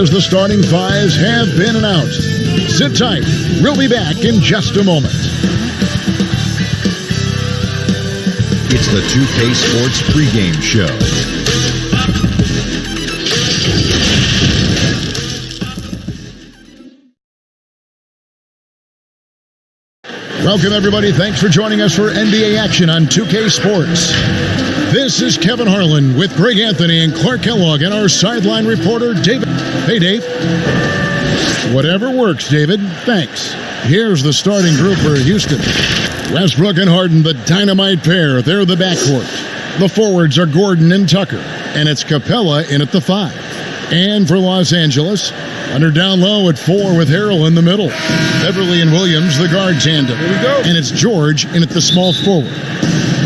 as the starting fives have been announced. Sit tight. We'll be back in just a moment. It's the 2K Sports pregame show. Welcome, everybody. Thanks for joining us for NBA action on 2K Sports. This is Kevin Harlan with Greg Anthony and Clark Kellogg and our sideline reporter, David. Hey, Dave. Whatever works, David. Thanks. Here's the starting group for Houston. Westbrook and Harden, the dynamite pair. They're the backcourt. The forwards are Gordon and Tucker, and it's Capella in at the 5. And for Los Angeles, under down low at 4 with Harrell in the middle. Beverly and Williams, the guard tandem. Here we go. And it's George in at the small forward.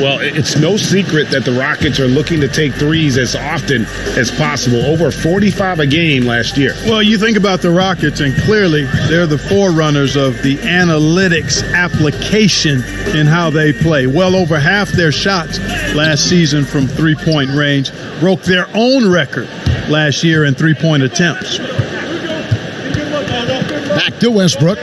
Well, it's no secret that the Rockets are looking to take threes as often as possible, over 45 a game last year. Well, you think about the Rockets, and clearly they're the forerunners of the analytics application in how they play. Well over half their shots last season from three-point range, broke their own record last year in three-point attempts. Back to Westbrook.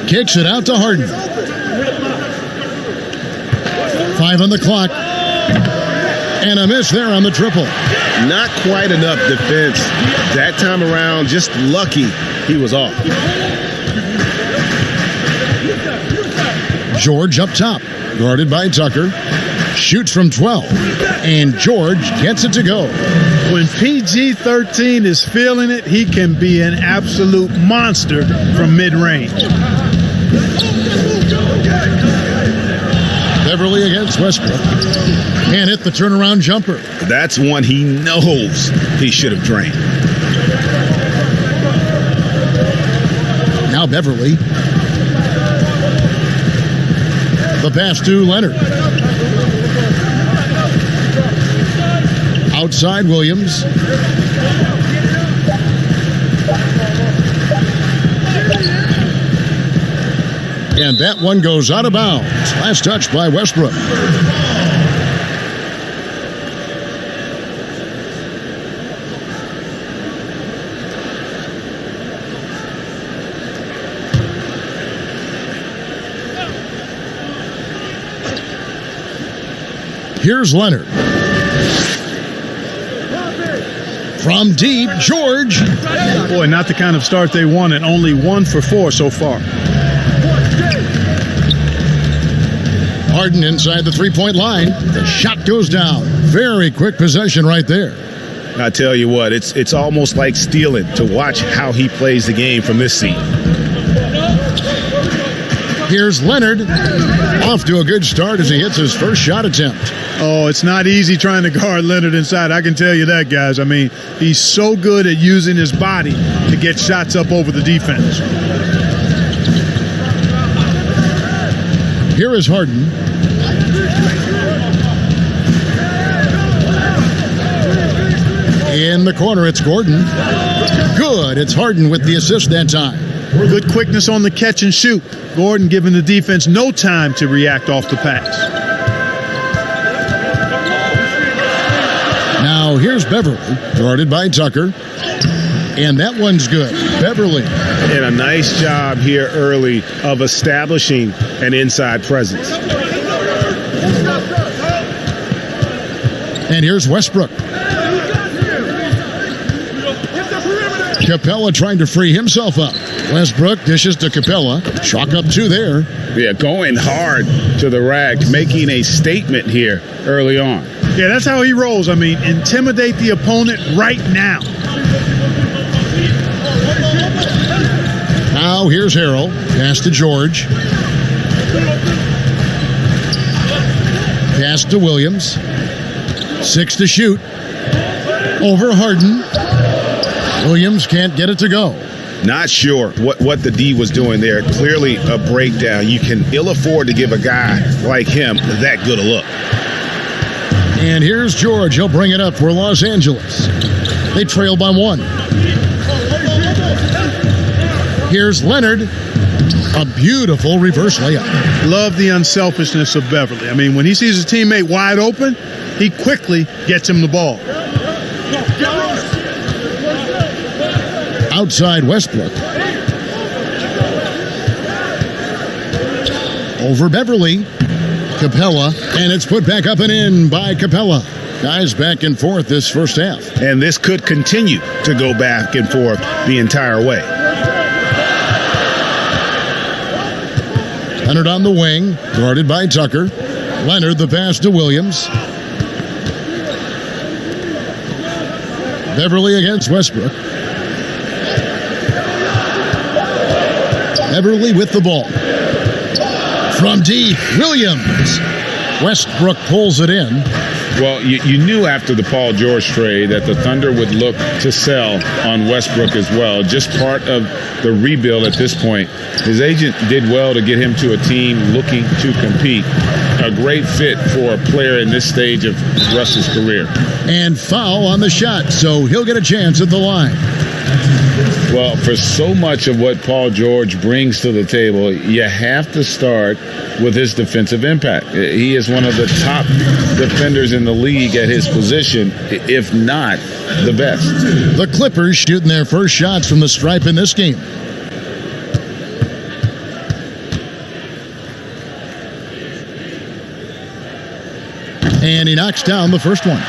Kicks it out to Harden. 5 on the clock. And a miss there on the triple. Not quite enough defense that time around. Just lucky he was off. George up top, guarded by Tucker. Shoots from 12. And George gets it to go. When PG-13 is feeling it, he can be an absolute monster from mid-range. Beverly against Westbrook. And hit the turnaround jumper. That's one he knows he should have drained. Now Beverly. The pass to Leonard. Outside Williams. And that one goes out of bounds. Last touch by Westbrook. Here's Leonard. From deep, George. Boy, not the kind of start they wanted. Only 1 for 4 so far. Harden inside the three-point line. The shot goes down. Very quick possession right there. I tell you what, it's almost like stealing to watch how he plays the game from this seat. Here's Leonard. Off to a good start as he hits his first shot attempt. Oh, it's not easy trying to guard Leonard inside. I can tell you that, guys. I mean, he's so good at using his body to get shots up over the defense. Here is Harden. In the corner, it's Gordon. Good. It's Harden with the assist that time. Good quickness on the catch and shoot. Gordon giving the defense no time to react off the pass. Now here's Beverly, guarded by Tucker. And that one's good. Beverly. And a nice job here early of establishing an inside presence. And here's Westbrook. Capella trying to free himself up. Westbrook dishes to Capella. Chalk up 2 there. Yeah, going hard to the rack, making a statement here early on. Yeah, that's how he rolls. I mean, intimidate the opponent right now. Now here's Harrell. Pass to George. Pass to Williams. 6 to shoot. Over Harden. Williams can't get it to go. Not sure what the D was doing there. Clearly a breakdown. You can ill afford to give a guy like him that good a look. And here's George. He'll bring it up for Los Angeles. They trail by 1. Here's Leonard. A beautiful reverse layup. Love the unselfishness of Beverly. I mean, when he sees his teammate wide open, he quickly gets him the ball. Outside Westbrook. Over Beverly. Capella, and it's put back up and in by Capella. Guys back and forth this first half. And this could continue to go back and forth the entire way. Leonard on the wing, guarded by Tucker. Leonard the pass to Williams. Beverly against Westbrook. Beverly with the ball. From deep, Williams. Westbrook pulls it in. Well, you knew after the Paul George trade that the Thunder would look to sell on Westbrook as well. Just part of the rebuild at this point. His agent did well to get him to a team looking to compete. A great fit for a player in this stage of Russ's career. And foul on the shot, so he'll get a chance at the line. Well, for so much of what Paul George brings to the table, you have to start with his defensive impact. He is one of the top defenders in the league at his position, if not the best. The Clippers shooting their first shots from the stripe in this game. And he knocks down the first one.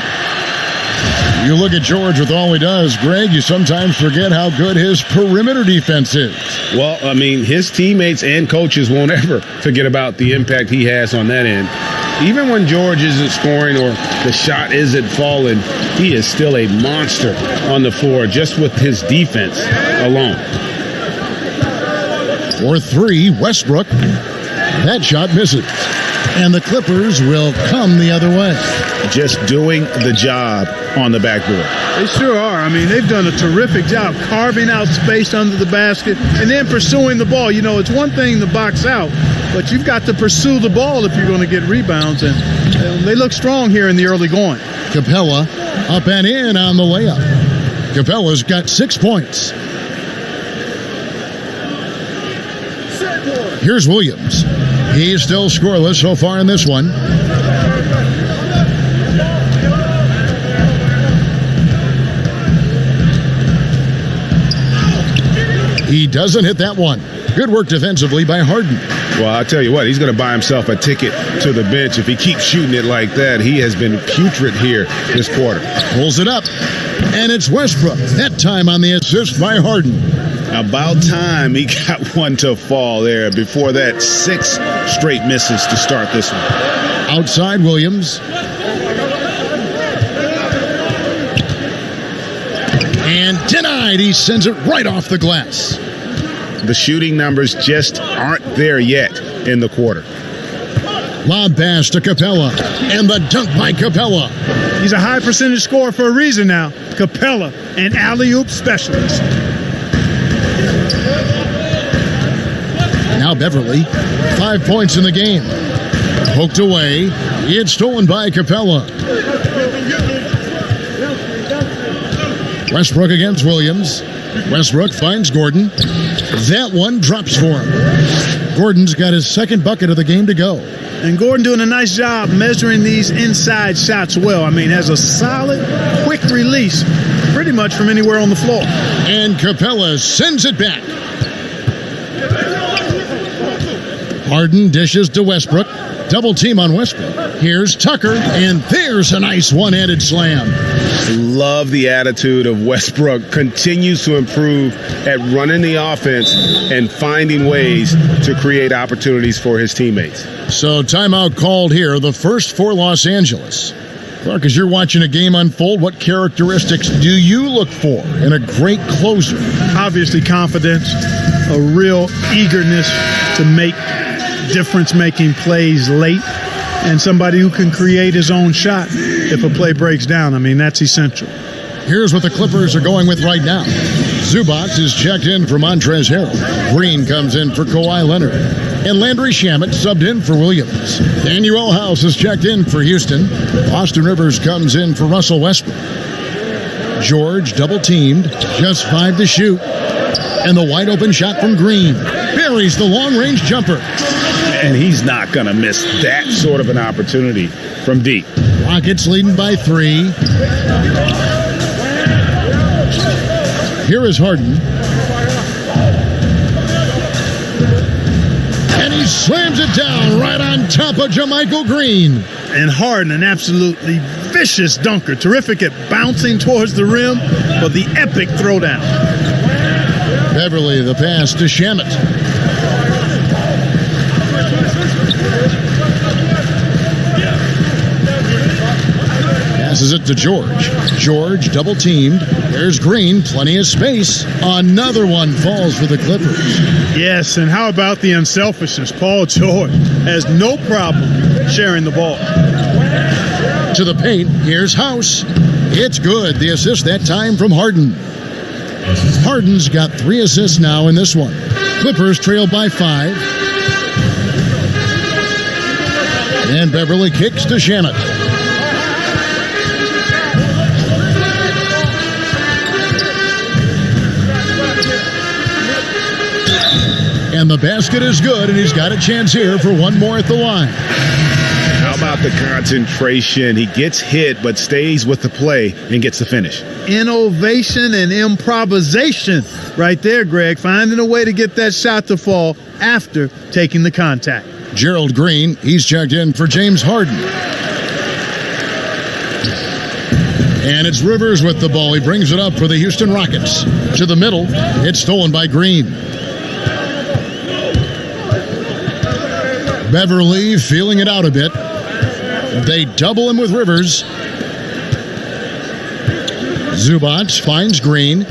You look at George with all he does, Greg, you sometimes forget how good his perimeter defense is. Well, I mean, his teammates and coaches won't ever forget about the impact he has on that end. Even when George isn't scoring or the shot isn't falling, he is still a monster on the floor just with his defense alone. For three, Westbrook. That shot misses. And the Clippers will come the other way. Just doing the job on the backboard. They sure are. I mean, they've done a terrific job carving out space under the basket and then pursuing the ball. You know, it's one thing to box out, but you've got to pursue the ball if you're going to get rebounds. And they look strong here in the early going. Capella up and in on the layup. Capella's got 6 points. Here's Williams. He's still scoreless so far in this one. He doesn't hit that one. Good work defensively by Harden. Well, I'll tell you what, he's going to buy himself a ticket to the bench if he keeps shooting it like that. He has been putrid here this quarter. Pulls it up, and it's Westbrook. That time on the assist by Harden. About time he got one to fall there. Before that, 6 straight misses to start this one. Outside Williams. And denied. He sends it right off the glass. The shooting numbers just aren't there yet in the quarter. Lob pass to Capella. And the dunk by Capella. He's a high percentage scorer for a reason now. Capella, an alley-oop specialist. Now Beverly, 5 points in the game. Poked away. It's stolen by Capella. Westbrook against Williams. Westbrook finds Gordon. That one drops for him. Gordon's got his second bucket of the game to go. And Gordon doing a nice job measuring these inside shots well. I mean, has a solid, quick release pretty much from anywhere on the floor. And Capella sends it back. Harden dishes to Westbrook. Double team on Westbrook. Here's Tucker, and there's a nice one-handed slam. Love the attitude of Westbrook. Continues to improve at running the offense and finding ways to create opportunities for his teammates. So timeout called here, the first for Los Angeles. Clark, as you're watching a game unfold, what characteristics do you look for in a great closer? Obviously confidence, a real eagerness to make difference-making plays late, and somebody who can create his own shot if a play breaks down. I mean, that's essential. Here's what the Clippers are going with right now. Zubac is checked in for Montrezl Harrell. Green comes in for Kawhi Leonard. And Landry Shamet subbed in for Williams. Daniel House is checked in for Houston. Austin Rivers comes in for Russell Westbrook. George double-teamed, just 5 to shoot. And the wide-open shot from Green. Buries the long-range jumper. And he's not going to miss that sort of an opportunity from deep. Rockets leading by 3. Here is Harden. And he slams it down right on top of Jermichael Green. And Harden, an absolutely vicious dunker. Terrific at bouncing towards the rim, but the epic throwdown. Beverly, the pass to Shamet. Passes it to George. George double teamed. There's Green, plenty of space. Another one falls for the Clippers. Yes, and how about the unselfishness? Paul George has no problem sharing the ball. To the paint, here's House. It's good. The assist that time from Harden. Harden's got 3 assists now in this one. Clippers trail by 5. And Beverly kicks to Shamet. And the basket is good, and he's got a chance here for one more at the line. How about the concentration? He gets hit, but stays with the play and gets the finish. Innovation and improvisation right there, Greg. Finding a way to get that shot to fall after taking the contact. Gerald Green, he's checked in for James Harden. And it's Rivers with the ball. He brings it up for the Houston Rockets. To the middle, it's stolen by Green. Beverly feeling it out a bit. They double him with Rivers. Zubac finds Green.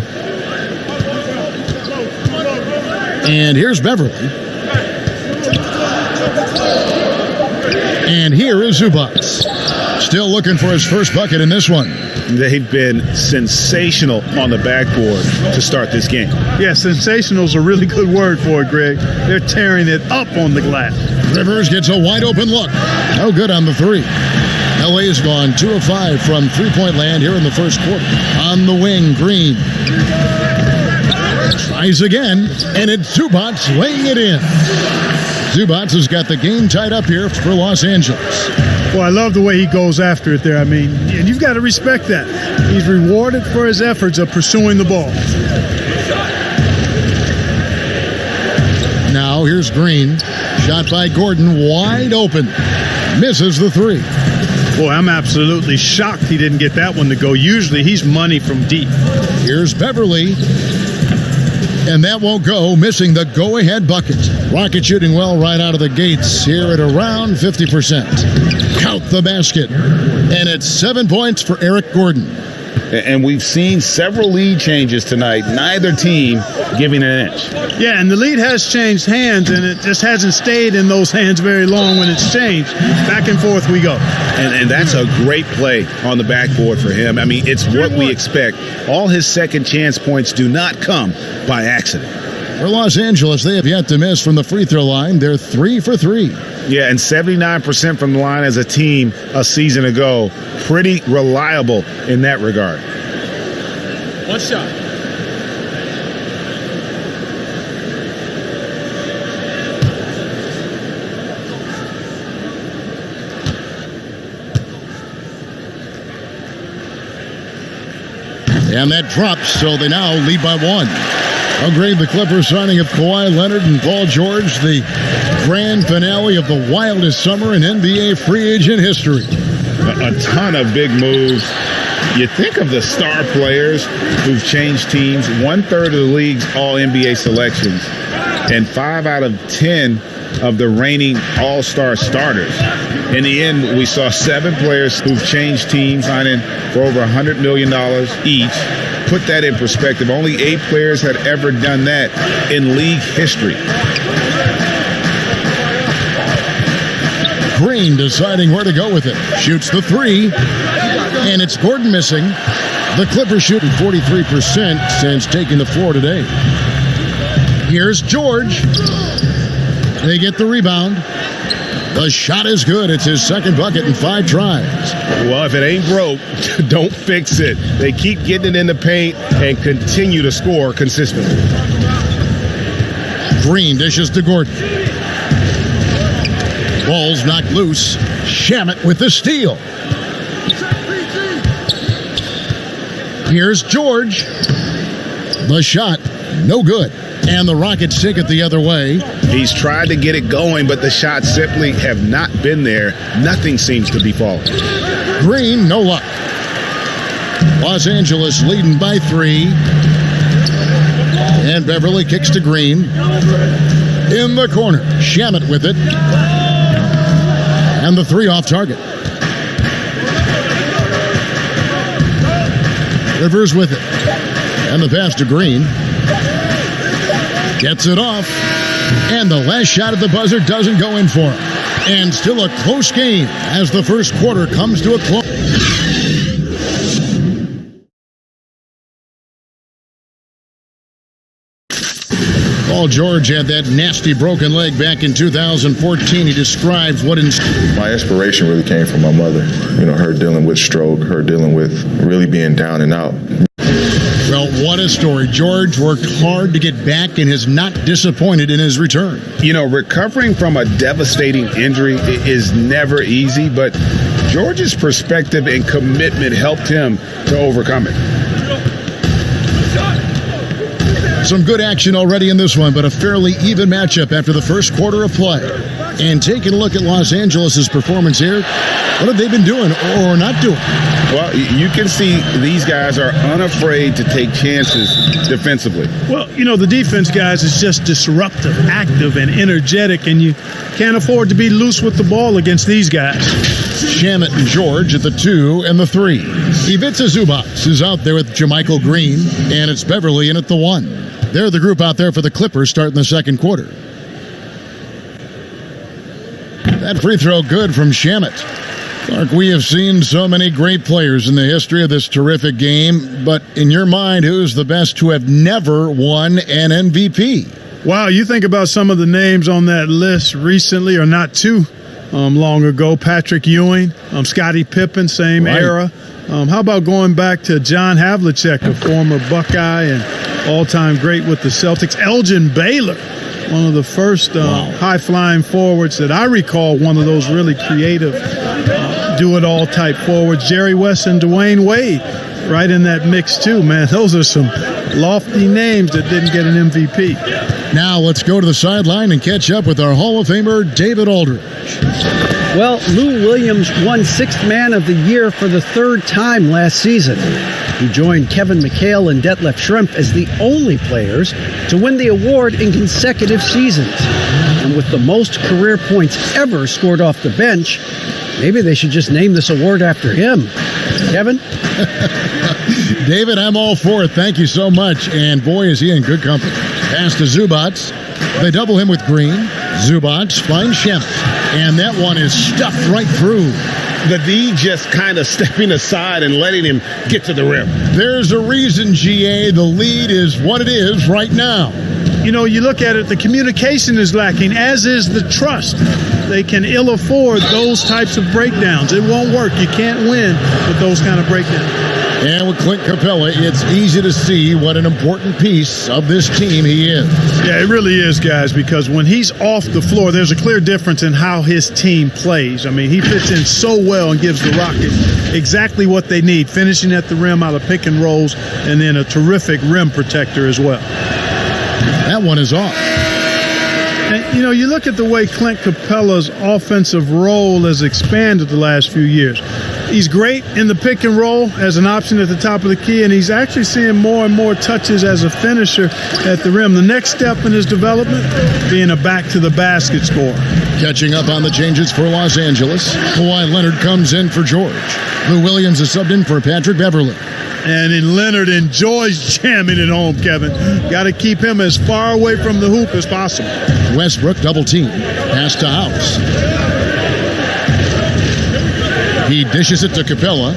And here's Beverly. And here is Zubac. Still looking for his first bucket in this one. They've been sensational on the backboard to start this game. Yeah, sensational is a really good word for it, Greg. They're tearing it up on the glass. Rivers gets a wide open look. No good on the 3. LA's gone 2 of 5 from three-point land here in the first quarter. On the wing, Green. Tries again, and it's Zubac laying it in. Zubac has got the game tied up here for Los Angeles. Well, I love the way he goes after it there. I mean, and you've got to respect that. He's rewarded for his efforts of pursuing the ball. Now here's Green. Shot by Gordon, wide open. Misses the 3. Boy, I'm absolutely shocked he didn't get that one to go. Usually he's money from deep. Here's Beverly. And that won't go, missing the go-ahead bucket. Rocket shooting well right out of the gates here at around 50%. Count the basket. And it's 7 points for Eric Gordon. And we've seen several lead changes tonight, neither team giving an inch. Yeah, and the lead has changed hands, and it just hasn't stayed in those hands very long when it's changed. Back and forth we go. And that's a great play on the backboard for him. I mean, it's what we expect. All his second chance points do not come by accident. For Los Angeles, they have yet to miss from the free throw line. They're 3 for 3. Yeah, and 79% from the line as a team a season ago. Pretty reliable in that regard. One shot. And that drops, so they now lead by 1. How great the Clippers signing of Kawhi Leonard and Paul George, the grand finale of the wildest summer in NBA free agent history. A ton of big moves. You think of the star players who've changed teams, 1/3 of the league's all-NBA selections, and 5 out of 10 of the reigning all-star starters. In the end, we saw 7 players who've changed teams, signing for over $100 million each. Put that in perspective. Only 8 players had ever done that in league history. Green deciding where to go with it. Shoots the 3. And it's Gordon missing. The Clippers shooting 43% since taking the floor today. Here's George. They get the rebound. The shot is good. It's his second bucket in 5 tries. Well, if it ain't broke, don't fix it. They keep getting it in the paint and continue to score consistently. Green dishes to Gordon. Ball's knocked loose. Shamet with the steal. Here's George. The shot, no good. And the Rockets take it the other way. He's tried to get it going, but the shots simply have not been there. Nothing seems to be falling. Green, no luck. Los Angeles leading by 3. And Beverly kicks to Green. In the corner, Shamet with it. And the 3 off target. Rivers with it. And the pass to Green. Gets it off. And the last shot at the buzzer doesn't go in for him. And still a close game as the first quarter comes to a close. Paul George had that nasty broken leg back in 2014. He describes what my inspiration really came from my mother. You know, her dealing with stroke, her dealing with really being down and out. Well, what a story. George worked hard to get back and is not disappointed in his return. You know, recovering from a devastating injury is never easy, but George's perspective and commitment helped him to overcome it. Some good action already in this one, but a fairly even matchup after the first quarter of play. And taking a look at Los Angeles' performance here, what have they been doing or not doing? Well, you can see these guys are unafraid to take chances defensively. Well, you know, the defense, guys, is just disruptive, active, and energetic, and you can't afford to be loose with the ball against these guys. Shamet and George at the 2 and the 3. Ivica Zubac is out there with Jermichael Green, and it's Beverly in at the 1. They're the group out there for the Clippers starting the second quarter. That free throw good from Shamet. Clark, we have seen so many great players in the history of this terrific game, but in your mind, who's the best to have never won an MVP? Wow, you think about some of the names on that list recently, or not too long ago. Patrick Ewing, Scottie Pippen, same era. How about going back to John Havlicek, a former Buckeye and all-time great with the Celtics. Elgin Baylor, one of the first high-flying forwards that I recall, one of those really creative do-it-all type forwards. Jerry West and Dwayne Wade right in that mix too, man. Those are some lofty names that didn't get an MVP. Now let's go to the sideline and catch up with our Hall of Famer, David Aldridge. Well, Lou Williams won Sixth Man of the Year for the 3rd time last season. He joined Kevin McHale and Detlef Schrempf as the only players to win the award in consecutive seasons. And with the most career points ever scored off the bench, maybe they should just name this award after him. Kevin? David, I'm all for it. Thank you so much. And boy, is he in good company. Pass to Zubac. They double him with Green. Zubac finds Shamet. And that one is stuffed right through. The D just kind of stepping aside and letting him get to the rim. There's a reason, GA. The lead is what it is right now. You know, you look at it, the communication is lacking, as is the trust. They can ill afford those types of breakdowns. It won't work. You can't win with those kind of breakdowns. And with Clint Capella, it's easy to see what an important piece of this team he is. Yeah, it really is, guys, because when he's off the floor, there's a clear difference in how his team plays. I mean, he fits in so well and gives the Rockets exactly what they need, finishing at the rim out of pick and rolls, and then a terrific rim protector as well. That one is off. And, you know, you look at the way Clint Capella's offensive role has expanded the last few years. He's great in the pick and roll as an option at the top of the key, and he's actually seeing more and more touches as a finisher at the rim. The next step in his development being a back-to-the-basket scorer. Catching up on the changes for Los Angeles, Kawhi Leonard comes in for George. Lou Williams is subbed in for Patrick Beverly. And then Leonard enjoys jamming it home, Kevin. Got to keep him as far away from the hoop as possible. Westbrook double team. Pass to House. He dishes it to Capella.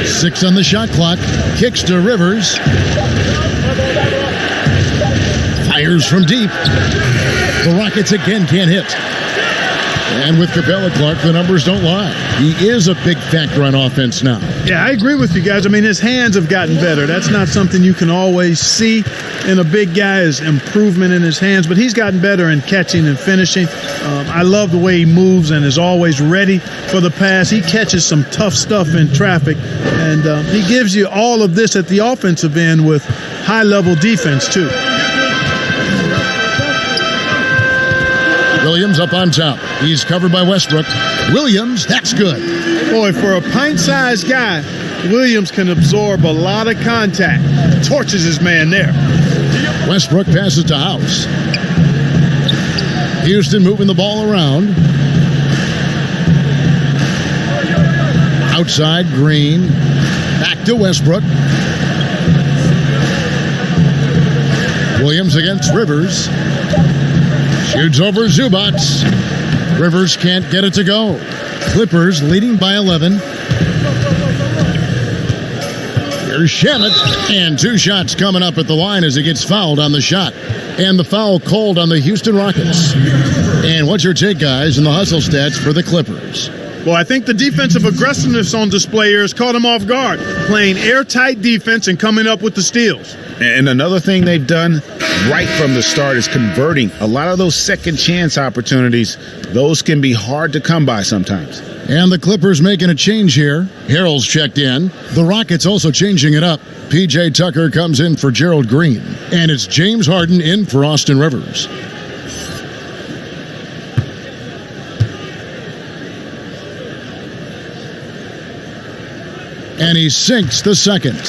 6 on the shot clock. Kicks to Rivers. Fires from deep. The Rockets again can't hit. And with Capella, Clark, the numbers don't lie. He is a big factor on offense now. Yeah, I agree with you guys. I mean, his hands have gotten better. That's not something you can always see in a big guy, is improvement in his hands, but he's gotten better in catching and finishing. I love the way he moves and is always ready for the pass. He catches some tough stuff in traffic, and he gives you all of this at the offensive end with high-level defense, too. Williams up on top. He's covered by Westbrook. Williams, that's good. Boy, for a pint-sized guy, Williams can absorb a lot of contact. Torches his man there. Westbrook passes to House. Houston moving the ball around. Outside, Green. Back to Westbrook. Williams against Rivers. Shoots over Zubac. Rivers can't get it to go. Clippers leading by 11. Here's Shannon. And 2 shots coming up at the line as he gets fouled on the shot. And the foul called on the Houston Rockets. And what's your take, guys, in the hustle stats for the Clippers? Well, I think the defensive aggressiveness on display here has caught him off guard, playing airtight defense and coming up with the steals. And another thing they've done right from the start is converting. A lot of those second chance opportunities, those can be hard to come by sometimes. And the Clippers making a change here. Harrell's checked in. The Rockets also changing it up. P.J. Tucker comes in for Gerald Green. And it's James Harden in for Austin Rivers. And he sinks the second.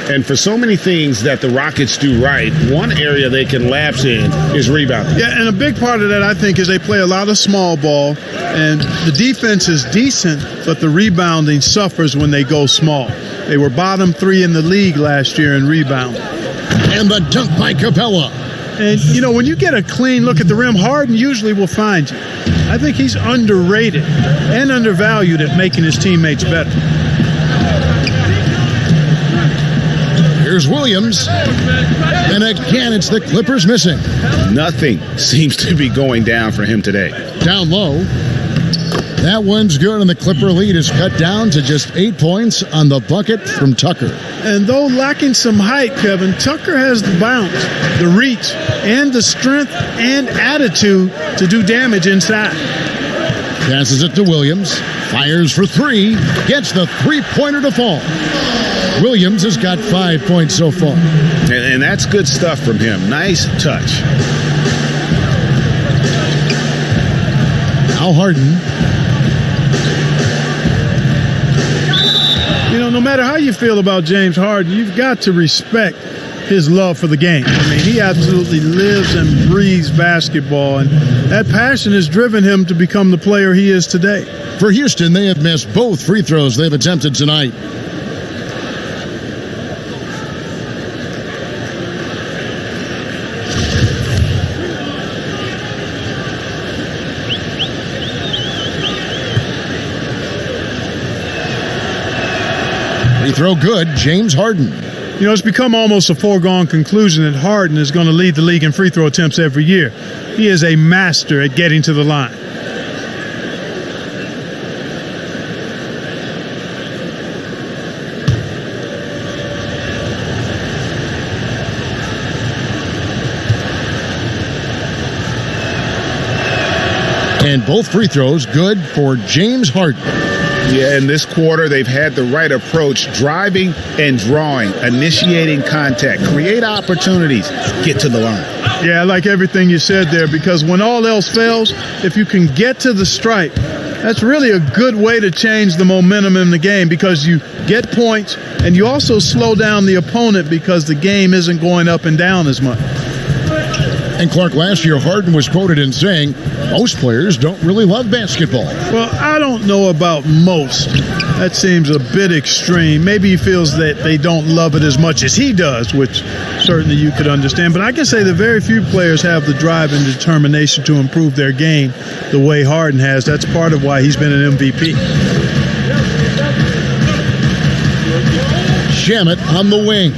And for so many things that the Rockets do right, one area they can lapse in is rebounding. Yeah, and a big part of that, I think, is they play a lot of small ball, and the defense is decent, but the rebounding suffers when they go small. They were bottom 3 in the league last year in rebounding. And the dunk by Capella. And, you know, when you get a clean look at the rim, Harden usually will find you. I think he's underrated and undervalued at making his teammates better. Here's Williams. And again, it's the Clippers missing. Nothing seems to be going down for him today. Down low. That one's good, and the Clipper lead is cut down to just 8 points on the bucket from Tucker. And though lacking some height, Kevin, Tucker has the bounce, the reach, and the strength and attitude to do damage inside. Passes it to Williams. Fires for 3. Gets the three-pointer to fall. Williams has got 5 points so far. And that's good stuff from him. Nice touch. Now Harden. You know, no matter how you feel about James Harden, you've got to respect his love for the game. I mean, he absolutely lives and breathes basketball, and that passion has driven him to become the player he is today. For Houston, they have missed both free throws they've attempted tonight. Free throw good, James Harden. You know, it's become almost a foregone conclusion that Harden is going to lead the league in free throw attempts every year. He is a master at getting to the line. And both free throws good for James Harden. Yeah, in this quarter, they've had the right approach, driving and drawing, initiating contact, create opportunities, get to the line. Yeah, I like everything you said there, because when all else fails, if you can get to the stripe, that's really a good way to change the momentum in the game, because you get points and you also slow down the opponent because the game isn't going up and down as much. And Clark, last year, Harden was quoted in saying, most players don't really love basketball. Well, I don't know about most. That seems a bit extreme. Maybe he feels that they don't love it as much as he does, which certainly you could understand. But I can say that very few players have the drive and determination to improve their game the way Harden has. That's part of why he's been an MVP. Shamet on the wing.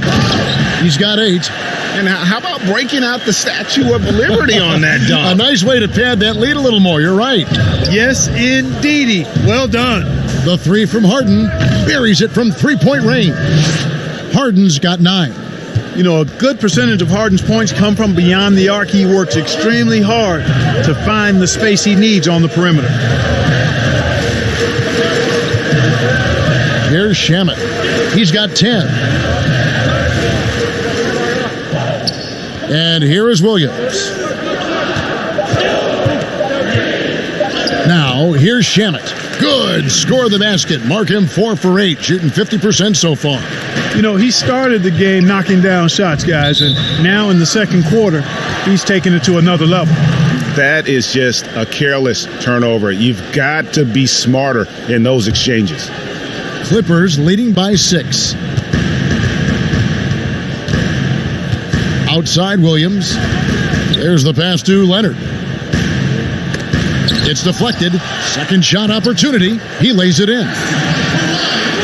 He's got 8. And how about breaking out the Statue of Liberty on that A dunk? nice way to pad that lead a little more. You're right. Yes, indeedy. Well done. The three from Harden buries it from three-point range. Harden's got 9. You know, a good percentage of Harden's points come from beyond the arc. He works extremely hard to find the space he needs on the perimeter. Here's Shamet. He's got 10. And here is Williams. Now, here's Shamet. Good. Score the basket. Mark him 4 for 8, shooting 50% so far. You know, he started the game knocking down shots, guys, and now in the second quarter, he's taking it to another level. That is just a careless turnover. You've got to be smarter in those exchanges. Clippers leading by 6. Outside Williams. There's the pass to Leonard. It's deflected. Second shot opportunity. He lays it in.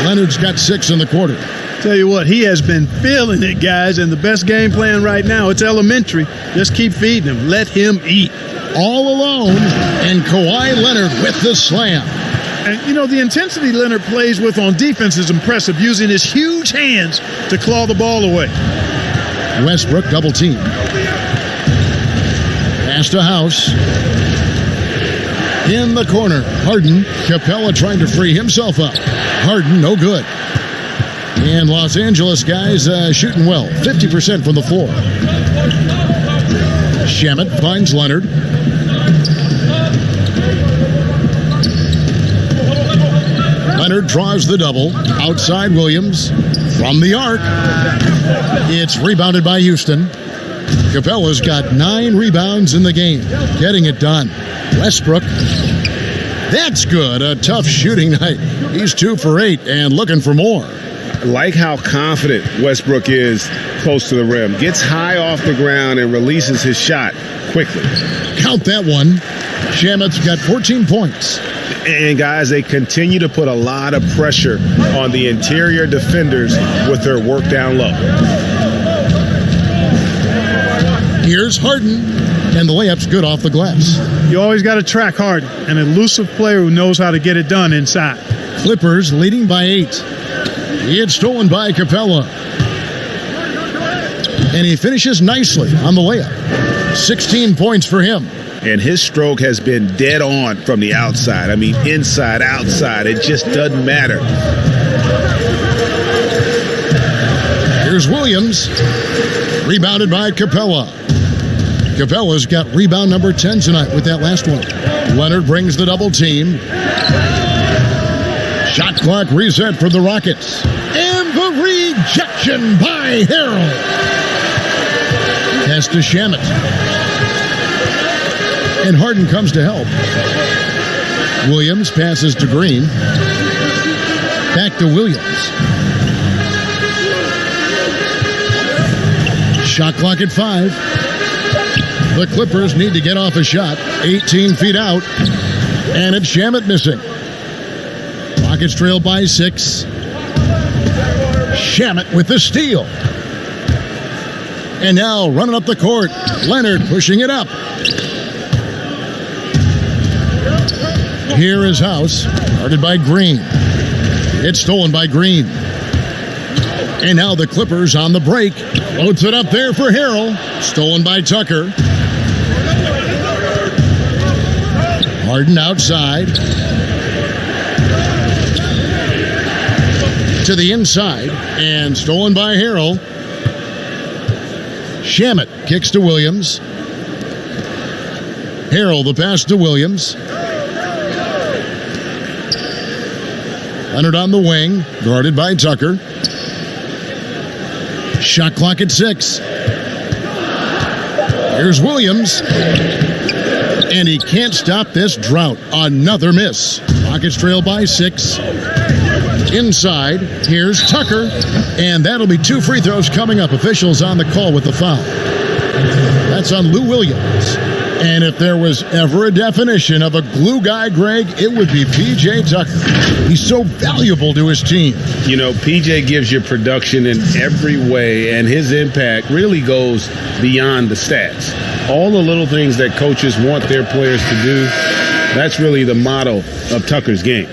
Leonard's got 6 in the quarter. Tell you what, he has been feeling it, guys, and the best game plan right now, it's elementary. Just keep feeding him. Let him eat. All alone, and Kawhi Leonard with the slam. And, you know, the intensity Leonard plays with on defense is impressive, using his huge hands to claw the ball away. Westbrook double team. Pass to House. In the corner, Harden. Capella trying to free himself up. Harden, no good. And Los Angeles guys shooting well. 50% from the floor. Shamet finds Leonard. Leonard draws the double. Outside Williams. From the arc. It's rebounded by Houston. Capella's got 9 rebounds in the game. Getting it done. Westbrook. That's good. A tough shooting night. He's 2 for 8 and looking for more. Like how confident Westbrook is close to the rim. Gets high off the ground and releases his shot quickly. Count that one. Shamet's got 14 points. And guys, they continue to put a lot of pressure on the interior defenders with their work down low. Here's Harden, and the layup's good off the glass. You always got to track Harden, an elusive player who knows how to get it done inside. Clippers leading by 8. It's stolen by Capella. And he finishes nicely on the layup. 16 points for him. And his stroke has been dead on from the outside. I mean, inside, outside. It just doesn't matter. Here's Williams. Rebounded by Capella. Capella's got rebound number 10 tonight with that last one. Leonard brings the double team. Shot clock reset for the Rockets. And the rejection by Harrell. Pass to Shamet. And Harden comes to help. Williams passes to Green. Back to Williams. Shot clock at 5. The Clippers need to get off a shot. 18 feet out. And it's Shamet missing. Rockets trail by 6. Shamet with the steal. And now running up the court. Leonard pushing it up. Here is House. Guarded by Green. It's stolen by Green. And now the Clippers on the break. Floats it up there for Harrell. Stolen by Tucker. Harden outside. To the inside. And stolen by Harrell. Shamet kicks to Williams. Harrell the pass to Williams. Leonard on the wing. Guarded by Tucker. Shot clock at 6. Here's Williams. And he can't stop this drought. Another miss. Rockets trail by 6. Inside, here's Tucker. And that'll be 2 free throws coming up. Officials on the call with the foul. That's on Lou Williams. And if there was ever a definition of a glue guy, Greg, it would be P.J. Tucker. He's so valuable to his team. You know, PJ gives you production in every way, and his impact really goes beyond the stats. All the little things that coaches want their players to do, that's really the motto of Tucker's game.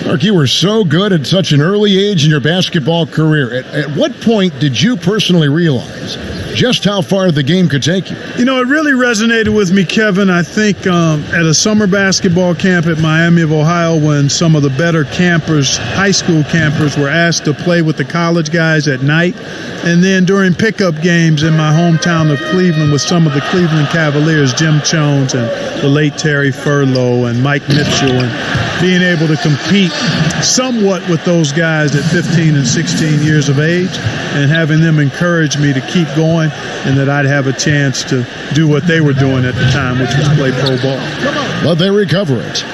Clark, you were so good at such an early age in your basketball career. At what point did you personally realize just how far the game could take you? You know, it really resonated with me, Kevin, I think at a summer basketball camp at Miami of Ohio, when some of the better campers, high school campers, were asked to play with the college guys at night. And then during pickup games in my hometown of Cleveland with some of the Cleveland Cavaliers, Jim Jones and the late Terry Furlow and Mike Mitchell, and being able to compete somewhat with those guys at 15 and 16 years of age, and having them encourage me to keep going and that I'd have a chance to do what they were doing at the time, which was play pro ball. But they recover it.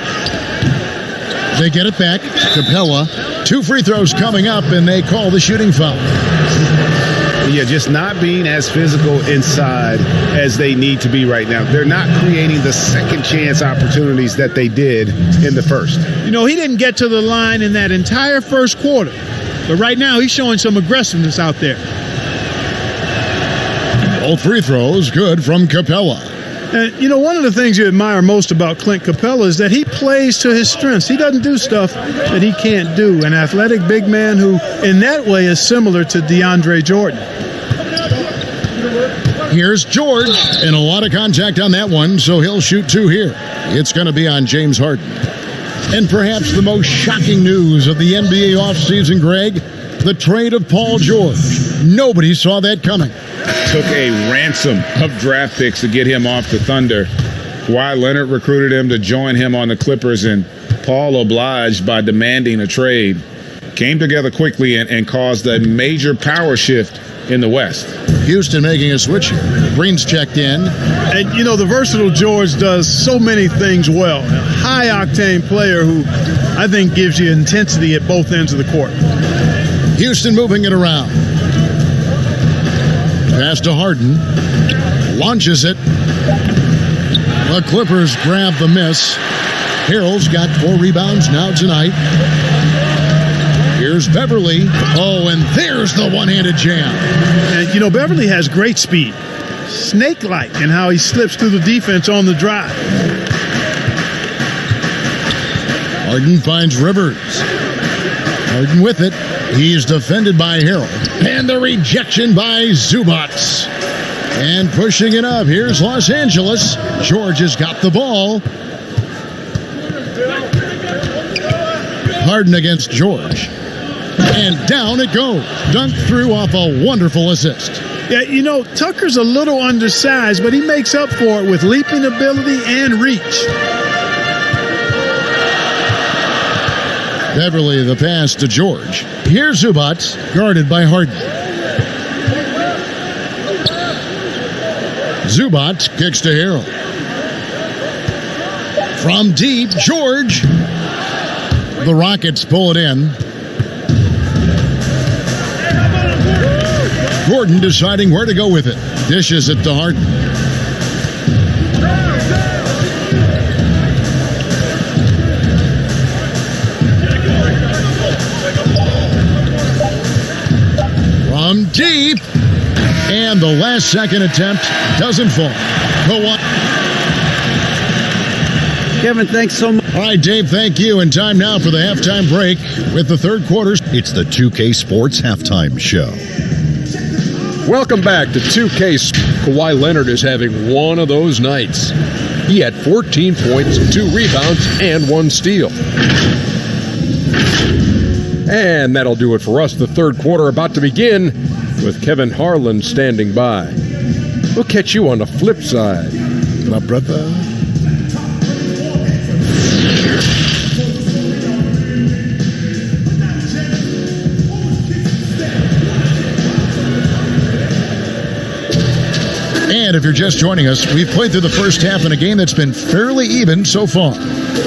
They get it back. Capella. 2 free throws coming up, and they call the shooting foul. Yeah, just not being as physical inside as they need to be right now. They're not creating the second chance opportunities that they did in the first. You know, he didn't get to the line in that entire first quarter, but right now he's showing some aggressiveness out there. All free throws good from Capella. And, you know, one of the things you admire most about Clint Capella is that he plays to his strengths. He doesn't do stuff that he can't do. An athletic big man who, in that way, is similar to DeAndre Jordan. Here's George, and a lot of contact on that one, so he'll shoot 2 here. It's going to be on James Harden. And perhaps the most shocking news of the NBA offseason, Greg, the trade of Paul George. Nobody saw that coming. Took a ransom of draft picks to get him off the Thunder. Kawhi Leonard recruited him to join him on the Clippers, and Paul obliged by demanding a trade. Came together quickly and caused a major power shift in the West. Houston making a switch here. Green's checked in. And, you know, the versatile George does so many things well. A high-octane player who I think gives you intensity at both ends of the court. Houston moving it around. Pass to Harden. Launches it. The Clippers grab the miss. Harrell's got 4 rebounds now tonight. Here's Beverly. Oh, and there's the one-handed jam. And, you know, Beverly has great speed. Snake-like in how he slips through the defense on the drive. Harden finds Rivers. Harden with it. He's defended by Harrell. And the rejection by Zubac. And pushing it up. Here's Los Angeles. George has got the ball. Harden against George. And down it goes. Dunked through off a wonderful assist. Yeah, you know, Tucker's a little undersized, but he makes up for it with leaping ability and reach. Beverly, the pass to George. Here's Zubac, guarded by Harden. Zubac kicks to Harrell. From deep, George. The Rockets pull it in. Gordon deciding where to go with it. Dishes it to Harden. From deep. And the last second attempt doesn't fall. Go on. Kevin, thanks so much. All right, Dave, thank you. And time now for the halftime break with the third quarter. It's the 2K Sports Halftime Show. Welcome back to 2K. Kawhi Leonard is having one of those nights. He had 14 points, 2 rebounds, and 1 steal. And that'll do it for us. The third quarter about to begin with Kevin Harlan standing by. We'll catch you on the flip side. My brother. And if you're just joining us, we've played through the first half in a game that's been fairly even so far.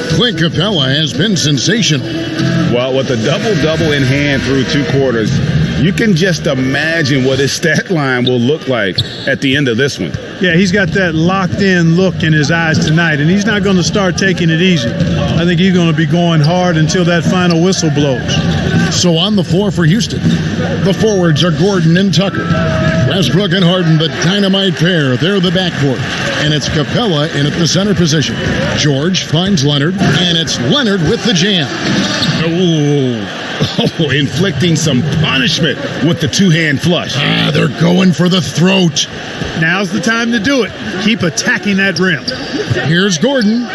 Clint Capella has been sensational. Well, with a double-double in hand through 2 quarters, you can just imagine what his stat line will look like at the end of this one. Yeah, he's got that locked-in look in his eyes tonight, and he's not going to start taking it easy. I think he's going to be going hard until that final whistle blows. So on the floor for Houston, the forwards are Gordon and Tucker. Westbrook and Harden, the dynamite pair. They're the backcourt. And it's Capella in at the center position. George finds Leonard, and it's Leonard with the jam. Oh, inflicting some punishment with the two-hand flush. They're going for the throat. Now's the time to do it. Keep attacking that rim. Here's Gordon.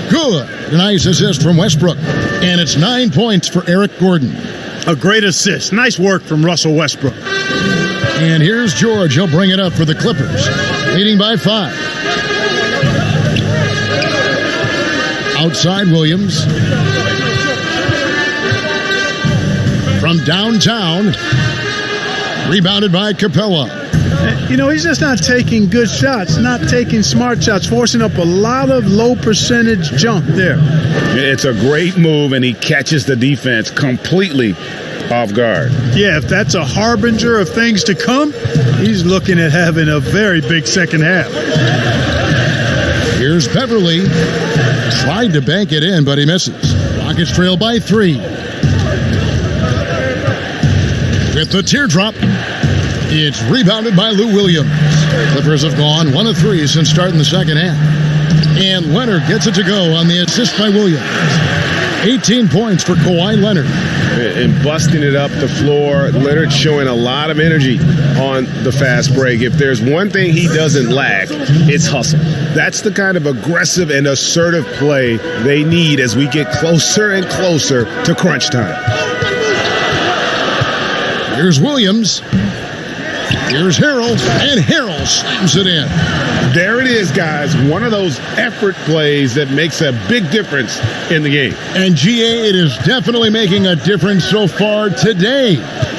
Good. A nice assist from Westbrook. And it's 9 points for Eric Gordon. A great assist. Nice work from Russell Westbrook. And here's George. He'll bring it up for the Clippers, leading by 5. Outside Williams. From downtown. Rebounded by Capella. You know, he's just not taking good shots, not taking smart shots, forcing up a lot of low percentage junk there. It's a great move, and he catches the defense completely off guard. Yeah, if that's a harbinger of things to come, he's looking at having a very big second half. Here's Beverly. Tried to bank it in, but he misses. Rockets trail by 3. With the teardrop, it's rebounded by Lou Williams. Clippers have gone 1 of 3 since starting the second half. And Leonard gets it to go on the assist by Williams. 18 points for Kawhi Leonard. And busting it up the floor. Leonard showing a lot of energy on the fast break. If there's one thing he doesn't lack, it's hustle. That's the kind of aggressive and assertive play they need as we get closer and closer to crunch time. Here's Williams. Here's Harrell, and Harrell slams it in. There it is, guys. One of those effort plays that makes a big difference in the game. And GA, it is definitely making a difference so far today.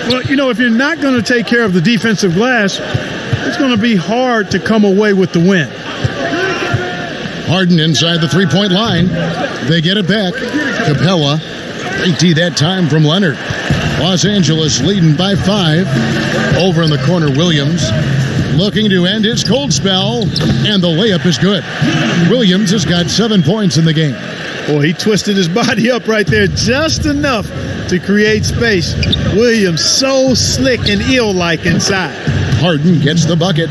Well, you know, if you're not going to take care of the defensive glass, it's going to be hard to come away with the win. Harden inside the three-point line. They get it back. Capella. Great D that time from Leonard. Los Angeles leading by 5. Over in the corner, Williams looking to end his cold spell, and the layup is good. Williams has got 7 points in the game. Boy, he twisted his body up right there just enough to create space. Williams so slick and ill-like inside. Harden gets the bucket.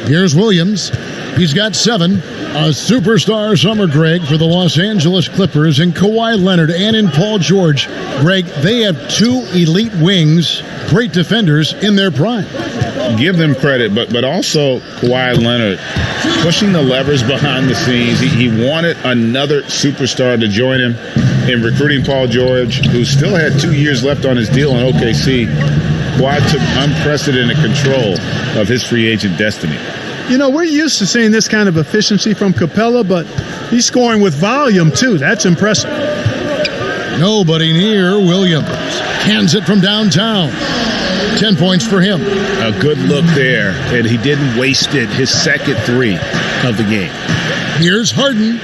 Here's Williams. He's got 7. A superstar summer, Greg, for the Los Angeles Clippers in Kawhi Leonard and in Paul George. Greg, they have 2 elite wings, great defenders in their prime. Give them credit, but also Kawhi Leonard pushing the levers behind the scenes. He wanted another superstar to join him in recruiting Paul George, who still had 2 years left on his deal in OKC. Kawhi took unprecedented control of his free agent destiny. You know, we're used to seeing this kind of efficiency from Capella, but he's scoring with volume, too. That's impressive. Nobody near Williams. Hands it from downtown. 10 points for him. A good look there, and he didn't waste it. His second 3 of the game. Here's Harden.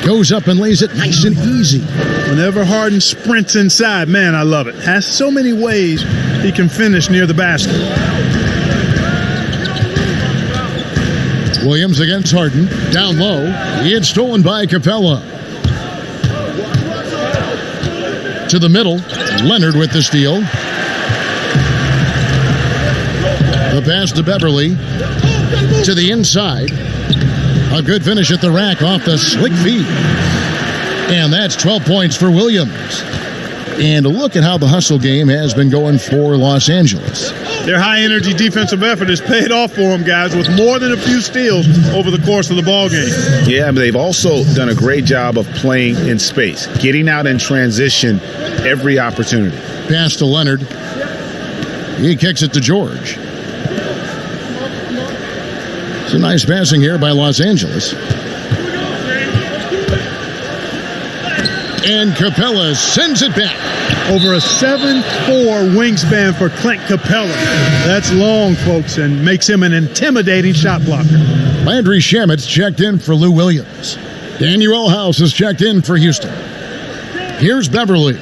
Goes up and lays it nice and easy. Whenever Harden sprints inside, man, I love it. Has so many ways he can finish near the basket. Williams against Harden. Down low. It's stolen by Capella. To the middle. Leonard with the steal. The pass to Beverly. To the inside. A good finish at the rack off the slick feed. And that's 12 points for Williams. And look at how the hustle game has been going for Los Angeles. Their high-energy defensive effort has paid off for them, guys, with more than a few steals over the course of the ballgame. Yeah, but they've also done a great job of playing in space, getting out in transition every opportunity. Pass to Leonard. He kicks it to George. It's a nice passing here by Los Angeles. And Capella sends it back. Over a 7'4" wingspan for Clint Capella. That's long, folks, and makes him an intimidating shot blocker. Landry Shamit's checked in for Lou Williams. Daniel House has checked in for Houston. Here's Beverly.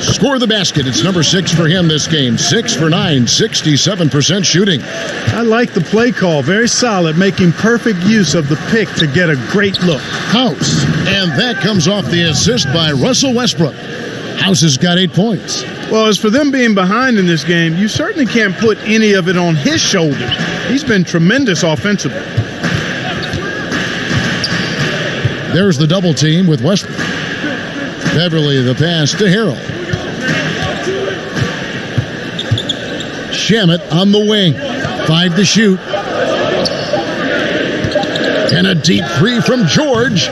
score the basket. It's number 6 for him this game. 6 for 9, 67% shooting. I like the play call. Very solid, making perfect use of the pick to get a great look. House. And that comes off the assist by Russell Westbrook. House has got 8 points. Well, as for them being behind in this game, you certainly can't put any of it on his shoulders. He's been tremendous offensively. There's the double team with Westbrook. Beverly, the pass to Harrell. Shamet on the wing. 5 to shoot. And a deep 3 from George.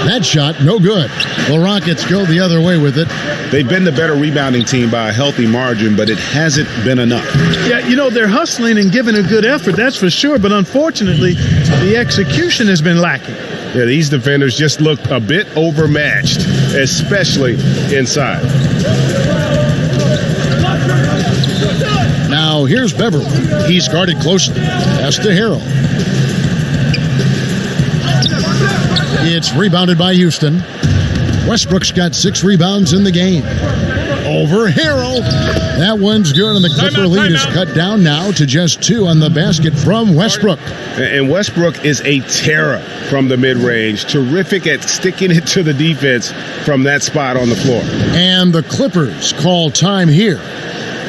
That shot, no good. The Rockets go the other way with it. They've been the better rebounding team by a healthy margin, but it hasn't been enough. Yeah, you know, they're hustling and giving a good effort, that's for sure. But unfortunately, the execution has been lacking. Yeah, these defenders just look a bit overmatched, especially inside. Now here's Beverly. He's guarded closely. Pass to Harrell. It's rebounded by Houston. Westbrook's got 6 rebounds in the game. Over Harrell. That one's good, and the Clipper lead is cut down now to just 2 on the basket from Westbrook. And Westbrook is a terror from the mid-range. Terrific at sticking it to the defense from that spot on the floor. And the Clippers call time here.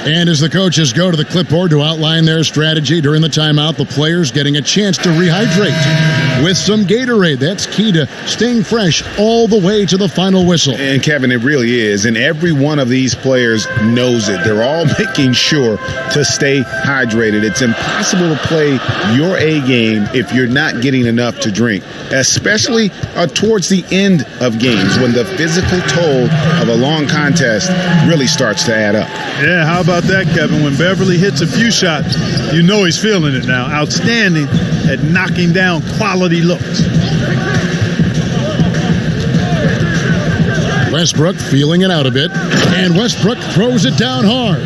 And as the coaches go to the clipboard to outline their strategy during the timeout, the players getting a chance to rehydrate with some Gatorade. That's key to staying fresh all the way to the final whistle. And Kevin, it really is. And every one of these players knows it. They're all making sure to stay hydrated. It's impossible to play your A game if you're not getting enough to drink, especially towards the end of games when the physical toll of a long contest really starts to add up. Yeah, how about that, Kevin? When Beverly hits a few shots, you know he's feeling it now. Outstanding at knocking down quality looks. Westbrook feeling it out a bit, and Westbrook throws it down hard.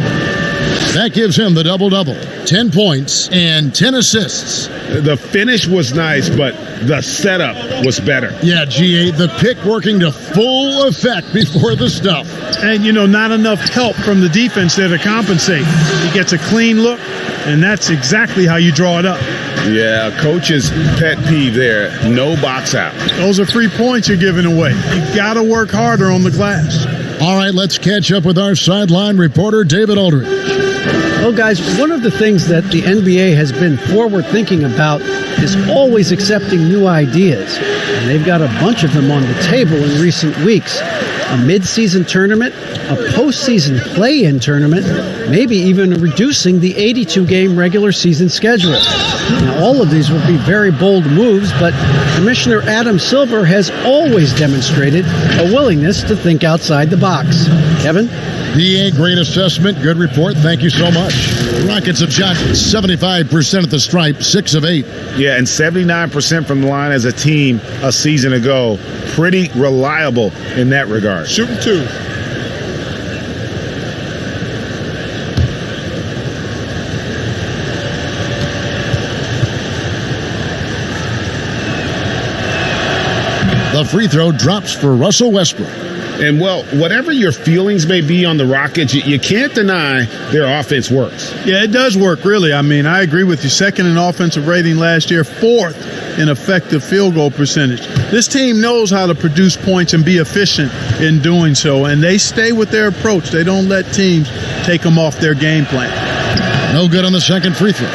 That gives him the double-double. 10 points and 10 assists. The finish was nice, but the setup was better. Yeah, GA, the pick working to full effect before the stuff. And, you know, not enough help from the defense there to compensate. He gets a clean look, and that's exactly how you draw it up. Yeah, coach's pet peeve there, no box out. Those are free points you're giving away. You got to work harder on the glass. All right, let's catch up with our sideline reporter, David Aldridge. Well, guys, one of the things that the NBA has been forward-thinking about is always accepting new ideas. And they've got a bunch of them on the table in recent weeks. A mid-season tournament, a postseason play-in tournament, maybe even reducing the 82-game regular season schedule. Now, all of these would be very bold moves, but Commissioner Adam Silver has always demonstrated a willingness to think outside the box. Kevin? DA, great assessment, good report. Thank you so much. Rockets have shot 75% at the stripe, 6 of 8. Yeah, and 79% from the line as a team a season ago. Pretty reliable in that regard. Shooting 2. The free throw drops for Russell Westbrook. And, well, whatever your feelings may be on the Rockets, you can't deny their offense works. Yeah, it does work, really. I mean, I agree with you. 2nd in offensive rating last year, 4th in effective field goal percentage. This team knows how to produce points and be efficient in doing so, and they stay with their approach. They don't let teams take them off their game plan. No good on the second free throw.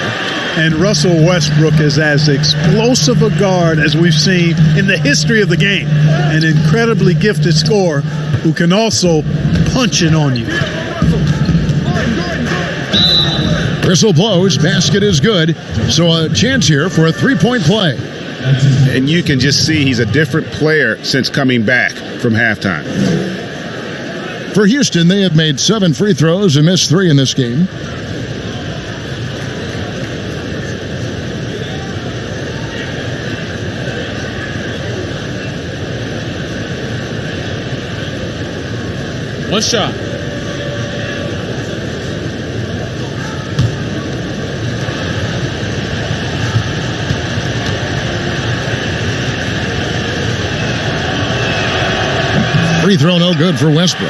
And Russell Westbrook is as explosive a guard as we've seen in the history of the game. An incredibly gifted scorer who can also punch it on you. Whistle blows, basket is good, so a chance here for a three-point play. And you can just see he's a different player since coming back from halftime. For Houston, they have made 7 free throws and missed 3 in this game. One shot. Free throw no good for Westbrook.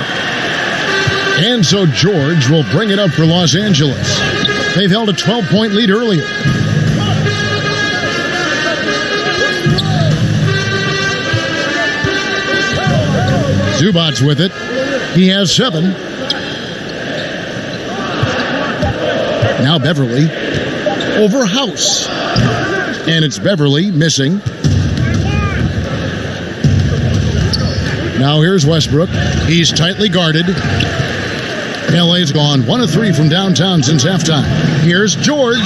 And so George will bring it up for Los Angeles. They've held a 12-point lead earlier. Zubac's with it. He has 7. Now Beverly over House. And it's Beverly missing. Now here's Westbrook. He's tightly guarded. LA's gone 1 of 3 from downtown since halftime. Here's George.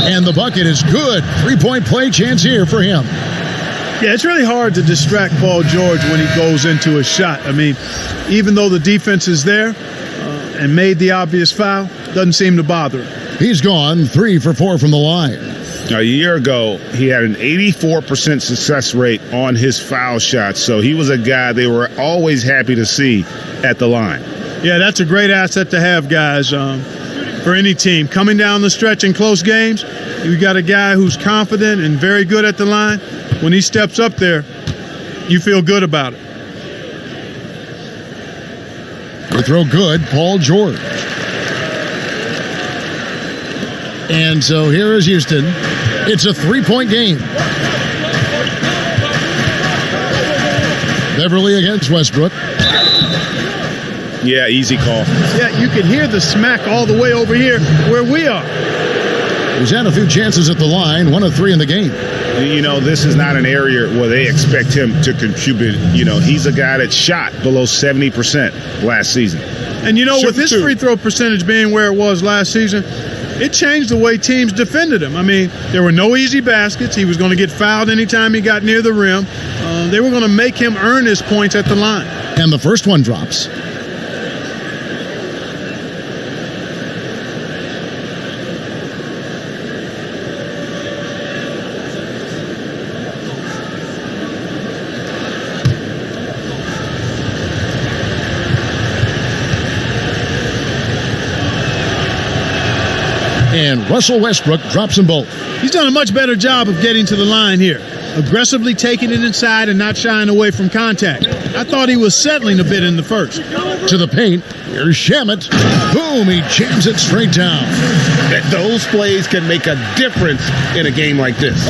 And the bucket is good. 3-point play chance here for him. Yeah, it's really hard to distract Paul George when he goes into a shot. I mean, even though the defense is there and made the obvious foul, doesn't seem to bother him. He's gone 3 for 4 from the line. A year ago, he had an 84% success rate on his foul shots, so he was a guy they were always happy to see at the line. Yeah, that's a great asset to have, guys, for any team. Coming down the stretch in close games, you got a guy who's confident and very good at the line. When he steps up there, you feel good about it. The throw good, Paul George. And so here is Houston. It's a 3-point game. Beverly against Westbrook. Yeah, easy call. Yeah, you can hear the smack all the way over here where we are. He's had a few chances at the line, 1 of 3 in the game. You know, this is not an area where they expect him to contribute. You know, he's a guy that shot below 70% last season. And, you know, with his free throw percentage being where it was last season, it changed the way teams defended him. I mean, there were no easy baskets. He was going to get fouled anytime he got near the rim. They were going to make him earn his points at the line. And the first one drops. And Russell Westbrook drops them both. He's done a much better job of getting to the line here. Aggressively taking it inside and not shying away from contact. I thought he was settling a bit in the first. To the paint. Here's Shamet. Boom, he jams it straight down. Those plays can make a difference in a game like this.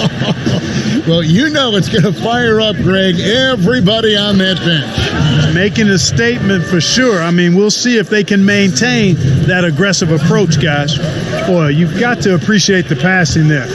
Well, you know it's going to fire up, Greg, everybody on that bench. Making a statement for sure. I mean, we'll see if they can maintain that aggressive approach, guys. Boy, you've got to appreciate the passing there.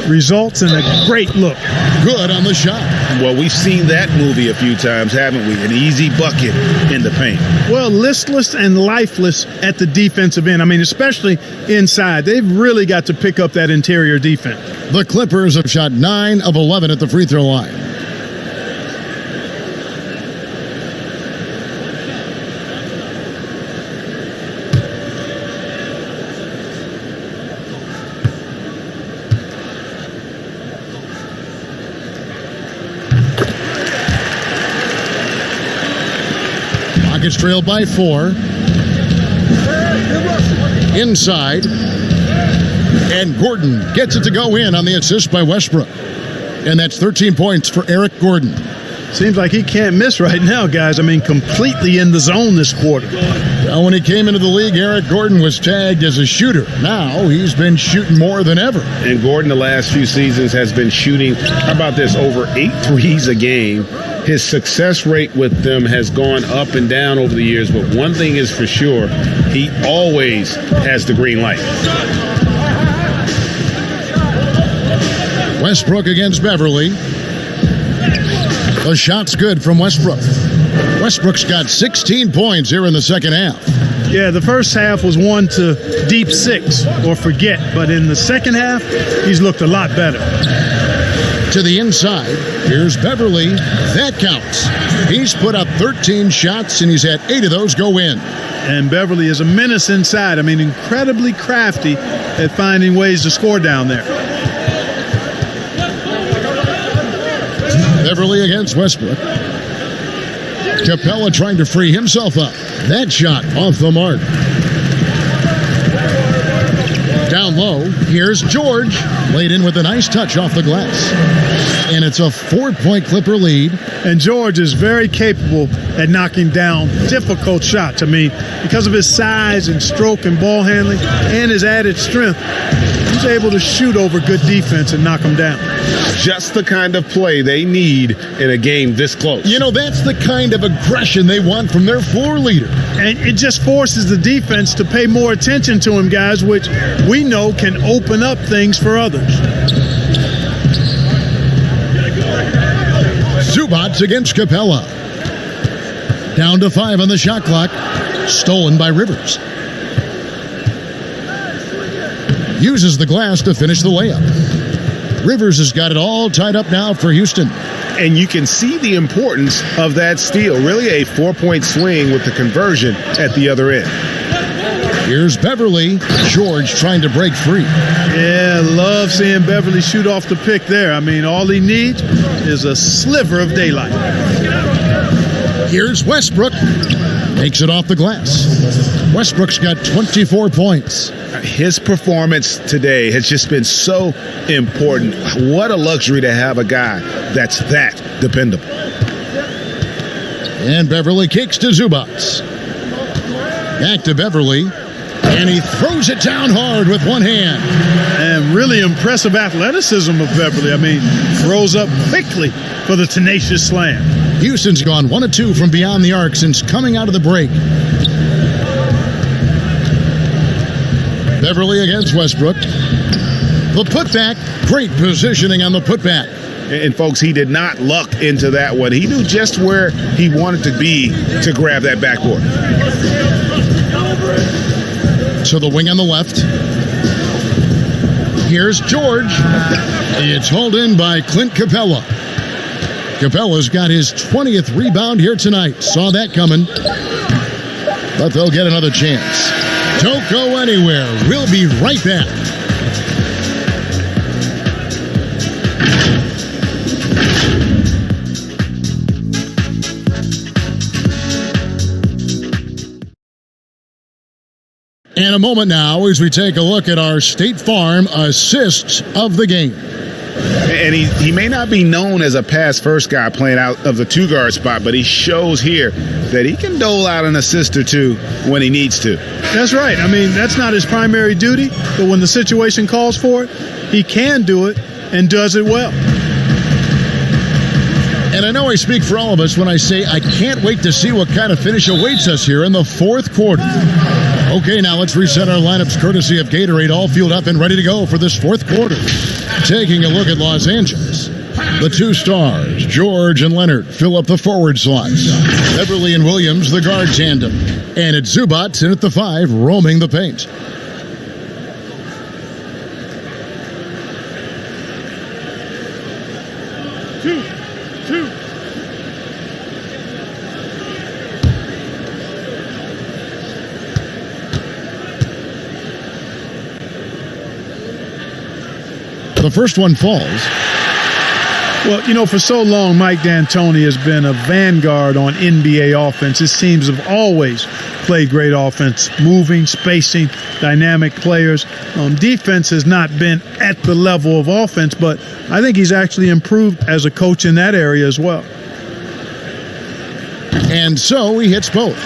Results in a great look. Good on the shot. Well, we've seen that movie a few times, haven't we? An easy bucket in the paint. Well, listless and lifeless at the defensive end. I mean, especially inside. They've really got to pick up that interior defense. The Clippers have shot 9 of 11 at the free throw line. Rockets trailed by 4. Inside. And Gordon gets it to go in on the assist by Westbrook. And that's 13 points for Eric Gordon. Seems like he can't miss right now, guys. I mean, completely in the zone this quarter. Well, when he came into the league, Eric Gordon was tagged as a shooter. Now he's been shooting more than ever. And Gordon, the last few seasons, has been shooting, how about this, over 8 threes a game. His success rate with them has gone up and down over the years, but one thing is for sure, he always has the green light. Westbrook against Beverly. The shot's good from Westbrook. Westbrook's got 16 points here in the second half. Yeah, the first half was 1 to deep 6 or forget, but in the second half, he's looked a lot better. To the inside, here's Beverly. That counts. He's put up 13 shots, and he's had 8 of those go in. And Beverly is a menace inside. I mean, incredibly crafty at finding ways to score down there. Beverly against Westbrook. Capella trying to free himself up. That shot off the mark. Down low, here's George. Laid in with a nice touch off the glass. And it's a 4-point Clipper lead. And George is very capable at knocking down difficult shots. I mean, because of his size and stroke and ball handling and his added strength, he's able to shoot over good defense and knock them down. Just the kind of play they need in a game this close. You know, that's the kind of aggression they want from their floor leader. And it just forces the defense to pay more attention to him, guys, which we know can open up things for others. Zubats against Capella. Down to 5 on the shot clock. Stolen by Rivers. Uses the glass to finish the layup. Rivers has got it all tied up now for Houston. And you can see the importance of that steal. Really a 4-point swing with the conversion at the other end. Here's Beverly. George trying to break free. Yeah, love seeing Beverly shoot off the pick there. I mean, all he needs is a sliver of daylight. Here's Westbrook. Takes it off the glass. Westbrook's got 24 points. His performance today has just been so important. What a luxury to have a guy that's that dependable. And Beverly kicks to Zubats. Back to Beverly. And he throws it down hard with one hand. And really impressive athleticism of Beverly. I mean, throws up quickly for the tenacious slam. Houston's gone 1 of 2 from beyond the arc since coming out of the break. Beverly against Westbrook. The putback. Great positioning on the putback. And folks, he did not luck into that one. He knew just where he wanted to be to grab that backboard. To the wing on the left. Here's George. It's hauled in by Clint Capella. Capella's got his 20th rebound here tonight. Saw that coming. But they'll get another chance. Don't go anywhere. We'll be right back. In a moment now, as we take a look at our State Farm assists of the game. And he may not be known as a pass-first guy playing out of the two-guard spot, but he shows here that he can dole out an assist or two when he needs to. That's right. I mean, that's not his primary duty, but when the situation calls for it, he can do it and does it well. And I know I speak for all of us when I say I can't wait to see what kind of finish awaits us here in the fourth quarter. Okay, now let's reset our lineups courtesy of Gatorade, all fueled up and ready to go for this fourth quarter. Taking a look at Los Angeles. The two stars, George and Leonard, fill up the forward slots. Beverly and Williams, the guard tandem. And it's Zubats in at the 5, roaming the paint. Two. The first one falls. Well, you know, for so long, Mike D'Antoni has been a vanguard on NBA offense. His teams have always played great offense, moving, spacing, dynamic players. Defense has not been at the level of offense, but I think he's actually improved as a coach in that area as well. And so he hits both.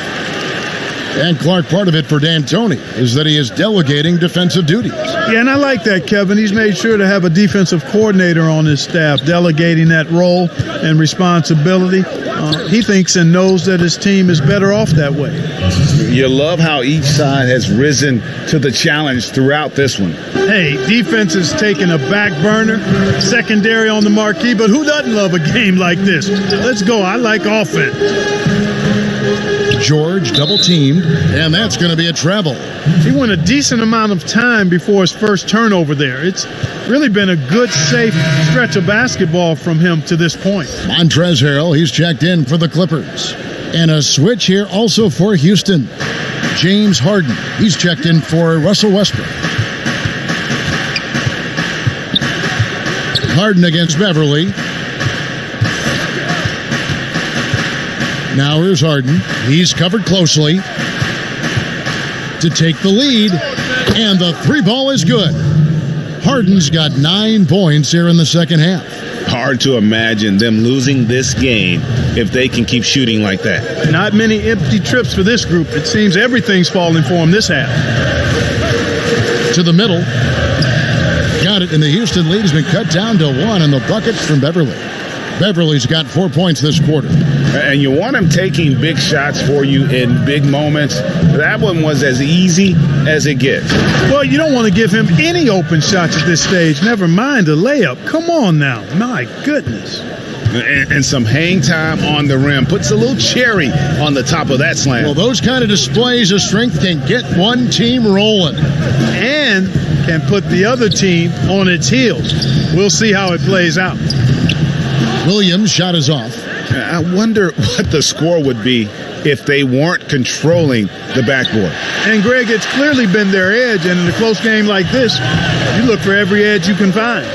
And Clark, part of it for D'Antoni is that he is delegating defensive duties. Yeah, and I like that, Kevin. He's made sure to have a defensive coordinator on his staff, delegating that role and responsibility. He thinks and knows that his team is better off that way. You love how each side has risen to the challenge throughout this one. Hey, defense is taking a back burner, secondary on the marquee, but who doesn't love a game like this? Let's go. I like offense. George double-teamed, and that's going to be a travel. He went a decent amount of time before his first turnover there. It's really been a good, safe stretch of basketball from him to this point. Montrezl Harrell, he's checked in for the Clippers. And a switch here also for Houston. James Harden, he's checked in for Russell Westbrook. Harden against Beverly. Now here's Harden. He's covered closely to take the lead, and the three ball is good. Harden's got 9 points here in the second half. Hard to imagine them losing this game if they can keep shooting like that. Not many empty trips for this group. It seems everything's falling for them this half. To the middle. Got it, and the Houston lead has been cut down to 1 on the buckets from Beverly. Beverly's got 4 points this quarter. And you want him taking big shots for you in big moments. That one was as easy as it gets. Well, you don't want to give him any open shots at this stage. Never mind a layup. Come on now. My goodness. And some hang time on the rim. Puts a little cherry on the top of that slam. Well, those kind of displays of strength can get one team rolling. And can put the other team on its heels. We'll see how it plays out. Williams' shot is off. I wonder what the score would be if they weren't controlling the backboard. And, Greg, it's clearly been their edge, and in a close game like this, you look for every edge you can find.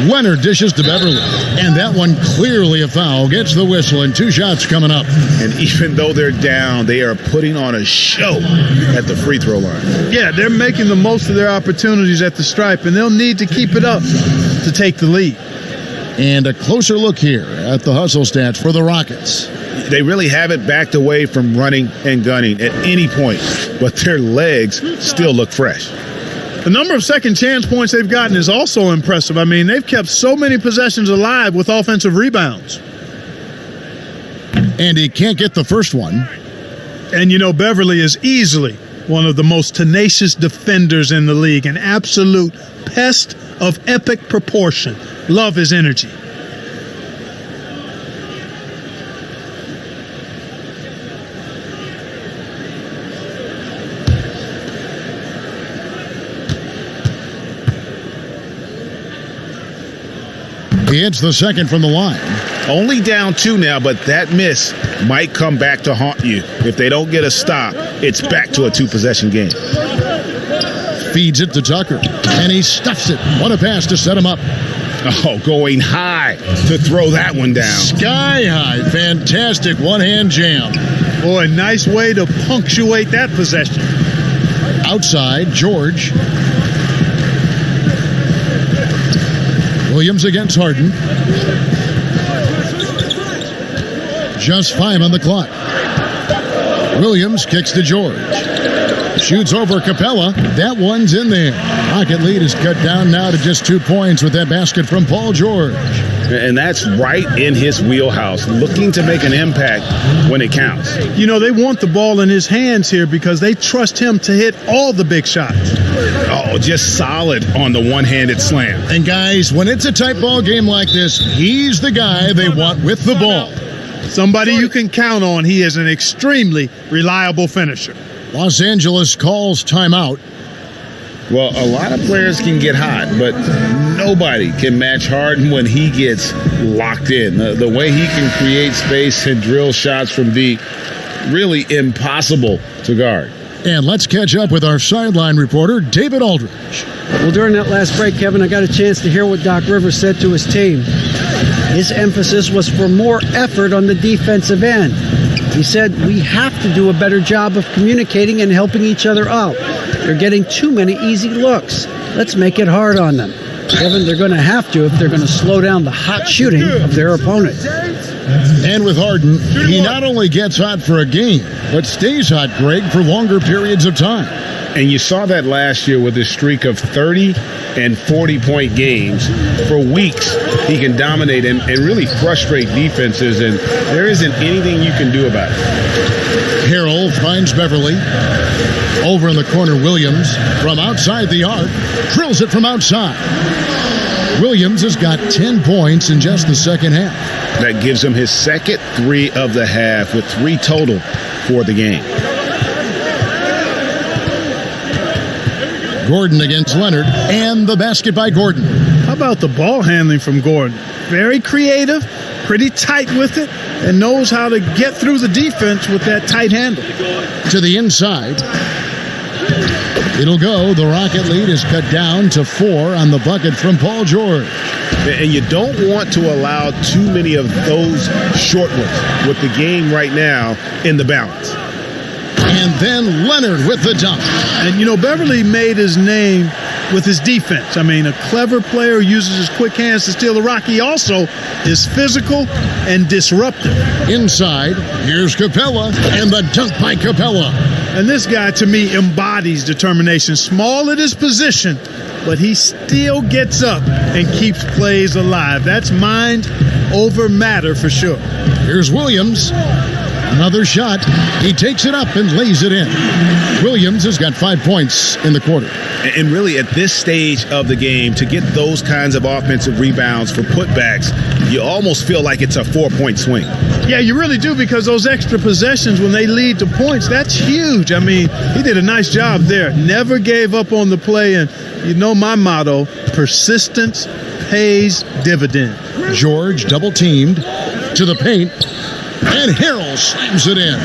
Leonard dishes to Beverly, and that one clearly a foul. Gets the whistle, and 2 shots coming up. And even though they're down, they are putting on a show at the free throw line. Yeah, they're making the most of their opportunities at the stripe, and they'll need to keep it up to take the lead. And a closer look here at the hustle stats for the Rockets. They really haven't backed away from running and gunning at any point, but their legs still look fresh. The number of second chance points they've gotten is also impressive. I mean, they've kept so many possessions alive with offensive rebounds. And he can't get the first one. And, you know, Beverly is easily one of the most tenacious defenders in the league, an absolute pest of epic proportion. Love his energy. He hits the second from the line. Only down 2 now, but that miss might come back to haunt you. If they don't get a stop, it's back to a 2-possession game. Feeds it to Tucker, and he stuffs it. What a pass to set him up. Oh, going high to throw that one down. Sky high. Fantastic one-hand jam. Boy, nice way to punctuate that possession. Outside, George. Williams against Harden. Just 5 on the clock. Williams kicks to George. Shoots over Capella. That one's in there. Rocket lead is cut down now to just 2 points with that basket from Paul George. And that's right in his wheelhouse, looking to make an impact when it counts. You know, they want the ball in his hands here because they trust him to hit all the big shots. Oh, just solid on the one-handed slam. And guys, when it's a tight ball game like this, he's the guy they want with the ball. Somebody you can count on. He is an extremely reliable finisher. Los Angeles calls timeout. Well, a lot of players can get hot, but nobody can match Harden when he gets locked in. The way he can create space and drill shots from deep, really impossible to guard. And let's catch up with our sideline reporter, David Aldridge. Well, during that last break, Kevin, I got a chance to hear what Doc Rivers said to his team. His emphasis was for more effort on the defensive end. He said, we have to do a better job of communicating and helping each other out. They're getting too many easy looks. Let's make it hard on them. Kevin, they're going to have to if they're going to slow down the hot shooting of their opponent. And with Harden, he not only gets hot for a game, but stays hot, Greg, for longer periods of time. And you saw that last year with his streak of 30 and 40-point games. For weeks, he can dominate and really frustrate defenses, and there isn't anything you can do about it. Harrell finds Beverly. Over in the corner, Williams from outside the arc. Drills it from outside. Williams has got 10 points in just the second half. That gives him his second 3 of the half with 3 total for the game. Gordon against Leonard, and the basket by Gordon. How about the ball handling from Gordon? Very creative, pretty tight with it, and knows how to get through the defense with that tight handle. To the inside. It'll go. The Rocket lead is cut down to 4 on the bucket from Paul George. And you don't want to allow too many of those short ones with the game right now in the balance. And then Leonard with the dunk. And, you know, Beverly made his name with his defense. I mean, a clever player who uses his quick hands to steal the rock. He also is physical and disruptive. Inside, here's Capella, and the dunk by Capella. And this guy, to me, embodies determination. Small at his position, but he still gets up and keeps plays alive. That's mind over matter for sure. Here's Williams. Another shot. He takes it up and lays it in. Williams has got 5 points in the quarter. And really, at this stage of the game, to get those kinds of offensive rebounds for putbacks, you almost feel like it's a 4-point swing. Yeah, you really do, because those extra possessions, when they lead to points, that's huge. I mean, he did a nice job there. Never gave up on the play. And you know my motto, persistence pays dividend. George double-teamed to the paint. And Harrell slams it in.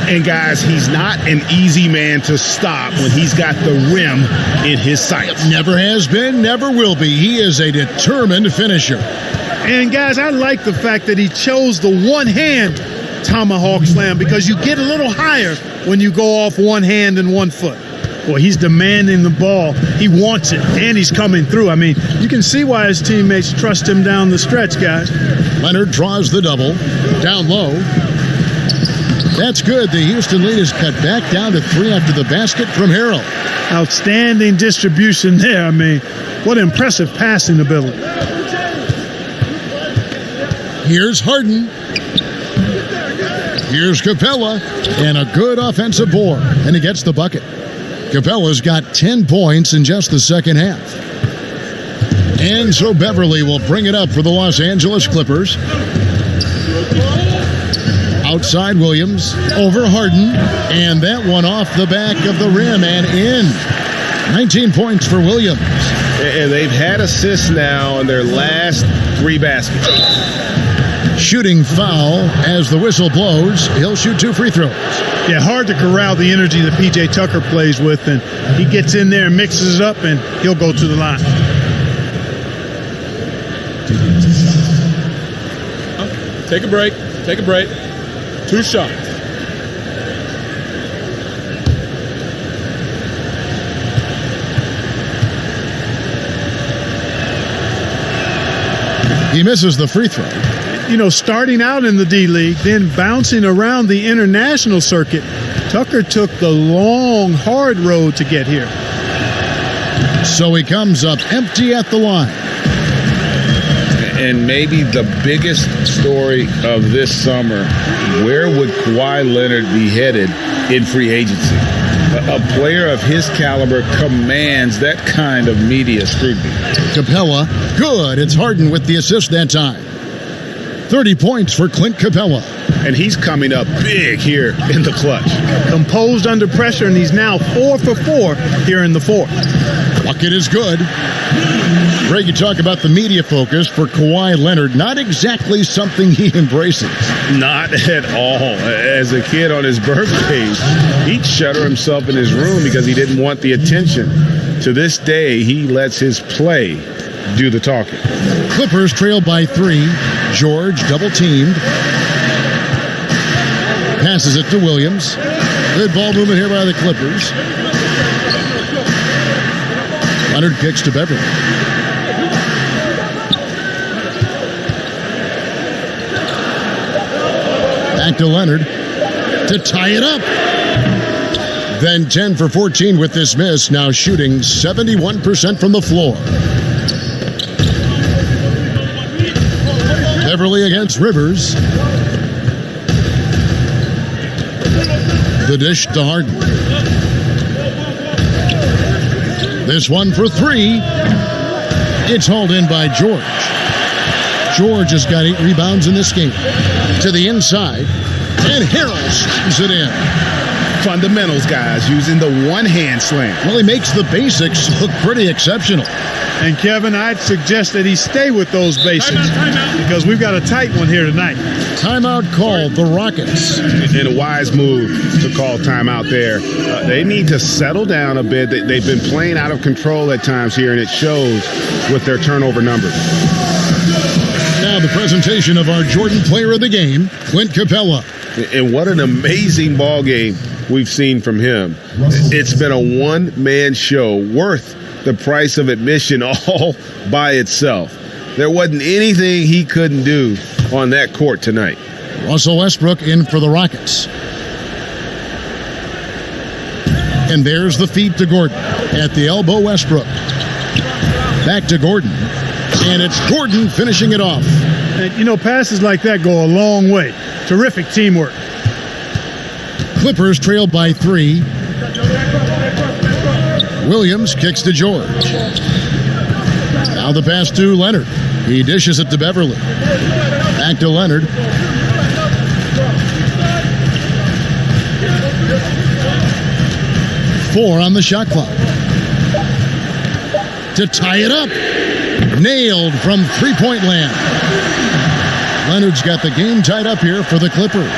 And guys, he's not an easy man to stop when he's got the rim in his sights. Never has been, never will be. He is a determined finisher. And guys, I like the fact that he chose the one-hand tomahawk slam, because you get a little higher when you go off one hand and 1 foot. Well, he's demanding the ball. He wants it, and he's coming through. I mean, you can see why his teammates trust him down the stretch, guys. Leonard draws the double. Down low. That's good. The Houston lead is cut back down to 3 after the basket from Harrell. Outstanding distribution there. I mean, what impressive passing ability. Here's Harden. Here's Capella. And a good offensive board. And he gets the bucket. Capella's got 10 points in just the second half. And so Beverly will bring it up for the Los Angeles Clippers. Outside Williams, over Harden, and that one off the back of the rim and in. 19 points for Williams. And they've had assists now in their last 3 baskets. Shooting foul as the whistle blows. He'll shoot 2 free throws. Yeah, hard to corral the energy that P.J. Tucker plays with, and he gets in there and mixes it up, and he'll go to the line. Take a break. Take a break. 2 shots. He misses the free throw. You know, starting out in the D-League, then bouncing around the international circuit, Tucker took the long, hard road to get here. So he comes up empty at the line. And maybe the biggest story of this summer, where would Kawhi Leonard be headed in free agency? A player of his caliber commands that kind of media scrutiny. Capella, good. It's Harden with the assist that time. 30 points for Clint Capella. And he's coming up big here in the clutch. Composed under pressure, and he's now 4 for 4 here in the fourth. Bucket is good. Greg, you talk about the media focus for Kawhi Leonard. Not exactly something he embraces. Not at all. As a kid on his birthday, he'd shutter himself in his room because he didn't want the attention. To this day, he lets his play do the talking. Clippers trail by 3. George double-teamed. Passes it to Williams. Good ball movement here by the Clippers. Leonard kicks to Beverly. Back to Leonard to tie it up. Then 10 for 14 with this miss. Now shooting 71% from the floor. Beverly against Rivers. The dish to Harden. This one for 3. It's hauled in by George. George has got 8 rebounds in this game. To the inside. And Harrell slams it in. Fundamentals, guys, using the one-hand slam. Well, he makes the basics look pretty exceptional. And Kevin, I'd suggest that he stay with those basics because we've got a tight one here tonight. Timeout called, the Rockets. And a wise move to call timeout there. They need to settle down a bit. They've been playing out of control at times here, and it shows with their turnover numbers. Now the presentation of our Jordan Player of the Game, Clint Capella. And what an amazing ball game we've seen from him. It's been a one-man show worth the price of admission all by itself. There wasn't anything he couldn't do on that court tonight. Russell Westbrook in for the Rockets. And there's the feed to Gordon. At the elbow, Westbrook. Back to Gordon. And it's Gordon finishing it off. And, you know, passes like that go a long way. Terrific teamwork. Clippers trailed by 3. Williams kicks to George. Now the pass to Leonard. He dishes it to Beverly. Back to Leonard. Four on the shot clock. To tie it up. Nailed from three-point land. Leonard's got the game tied up here for the Clippers.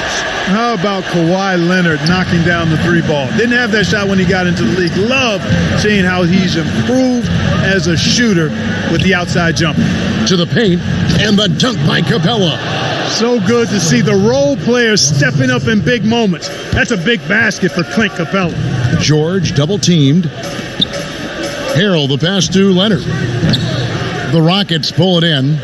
How about Kawhi Leonard knocking down the 3-ball? Didn't have that shot when he got into the league. Love seeing how he's improved as a shooter with the outside jumper. To the paint, and the dunk by Capella. So good to see the role players stepping up in big moments. That's a big basket for Clint Capella. George double-teamed. Harrell the pass to Leonard. The Rockets pull it in.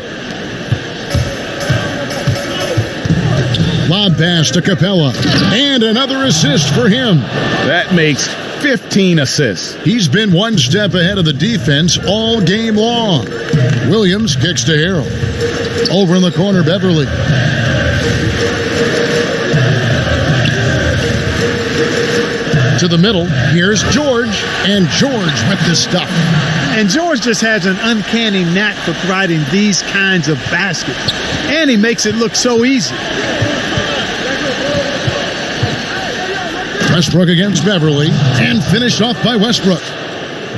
Lob pass to Capella. And another assist for him. That makes 15 assists. He's been one step ahead of the defense all game long. Williams kicks to Harrell. Over in the corner, Beverly. To the middle, here's George. And George with the stuff. And George just has an uncanny knack for providing these kinds of baskets. And he makes it look so easy. Westbrook against Beverly, and finished off by Westbrook.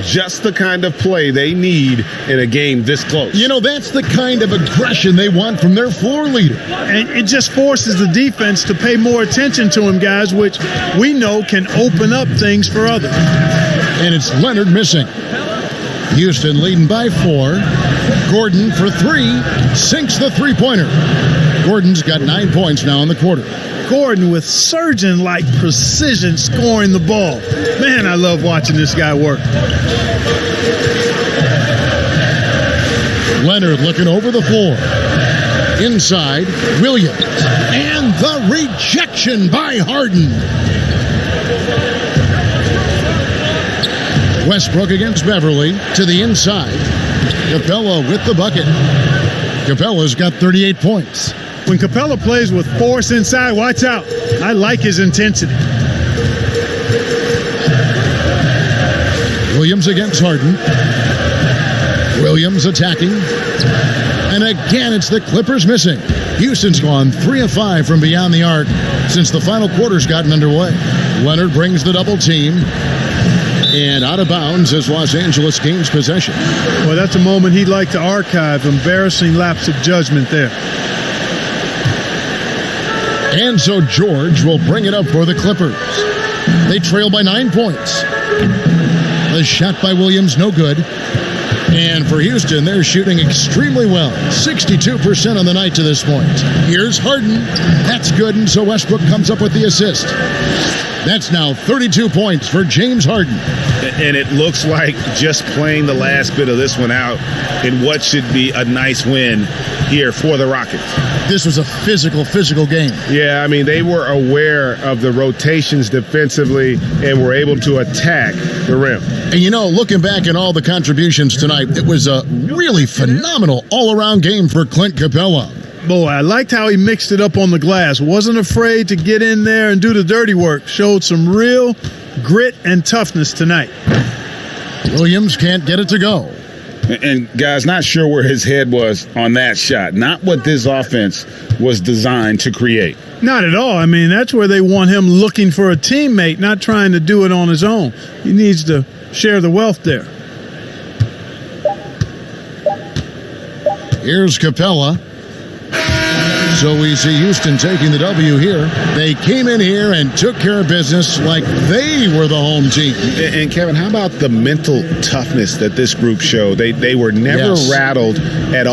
Just the kind of play they need in a game this close. You know, that's the kind of aggression they want from their floor leader. And it just forces the defense to pay more attention to him, guys, which we know can open up things for others. And it's Leonard missing. Houston leading by 4. Gordon for 3, sinks the three-pointer. Gordon's got 9 points now in the quarter. Gordon with surgeon-like precision scoring the ball. Man, I love watching this guy work. Leonard looking over the floor. Inside, Williams. And the rejection by Harden. Westbrook against Beverly to the inside. Capella with the bucket. Capella's got 38 points. When Capella plays with force inside, watch out. I like his intensity. Williams against Harden. Williams attacking. And again, it's the Clippers missing. Houston's gone 3 of 5 from beyond the arc since the final quarter's gotten underway. Leonard brings the double team. And out of bounds as Los Angeles gains possession. Well, that's a moment he'd like to archive. Embarrassing lapse of judgment there. And so George will bring it up for the Clippers. They trail by 9 points. The shot by Williams, no good. And for Houston, they're shooting extremely well. 62% on the night to this point. Here's Harden. That's good, and so Westbrook comes up with the assist. That's now 32 points for James Harden. And it looks like just playing the last bit of this one out in what should be a nice win here for the Rockets. This was a physical game. Yeah, I mean, they were aware of the rotations defensively and were able to attack the rim. And you know, looking back at all the contributions tonight, it was a really phenomenal all-around game for Clint Capella. Boy, I liked how he mixed it up on the glass. Wasn't afraid to get in there and do the dirty work. Showed some real grit and toughness tonight. Williams can't get it to go. And guys, not sure where his head was on that shot. Not what this offense was designed to create. Not at all. I mean, that's where they want him looking for a teammate, not trying to do it on his own. He needs to share the wealth there. Here's Capella. So we see Houston taking the W here. They came in here and took care of business like they were the home team. And Kevin, how about the mental toughness that this group showed? They were never rattled at all.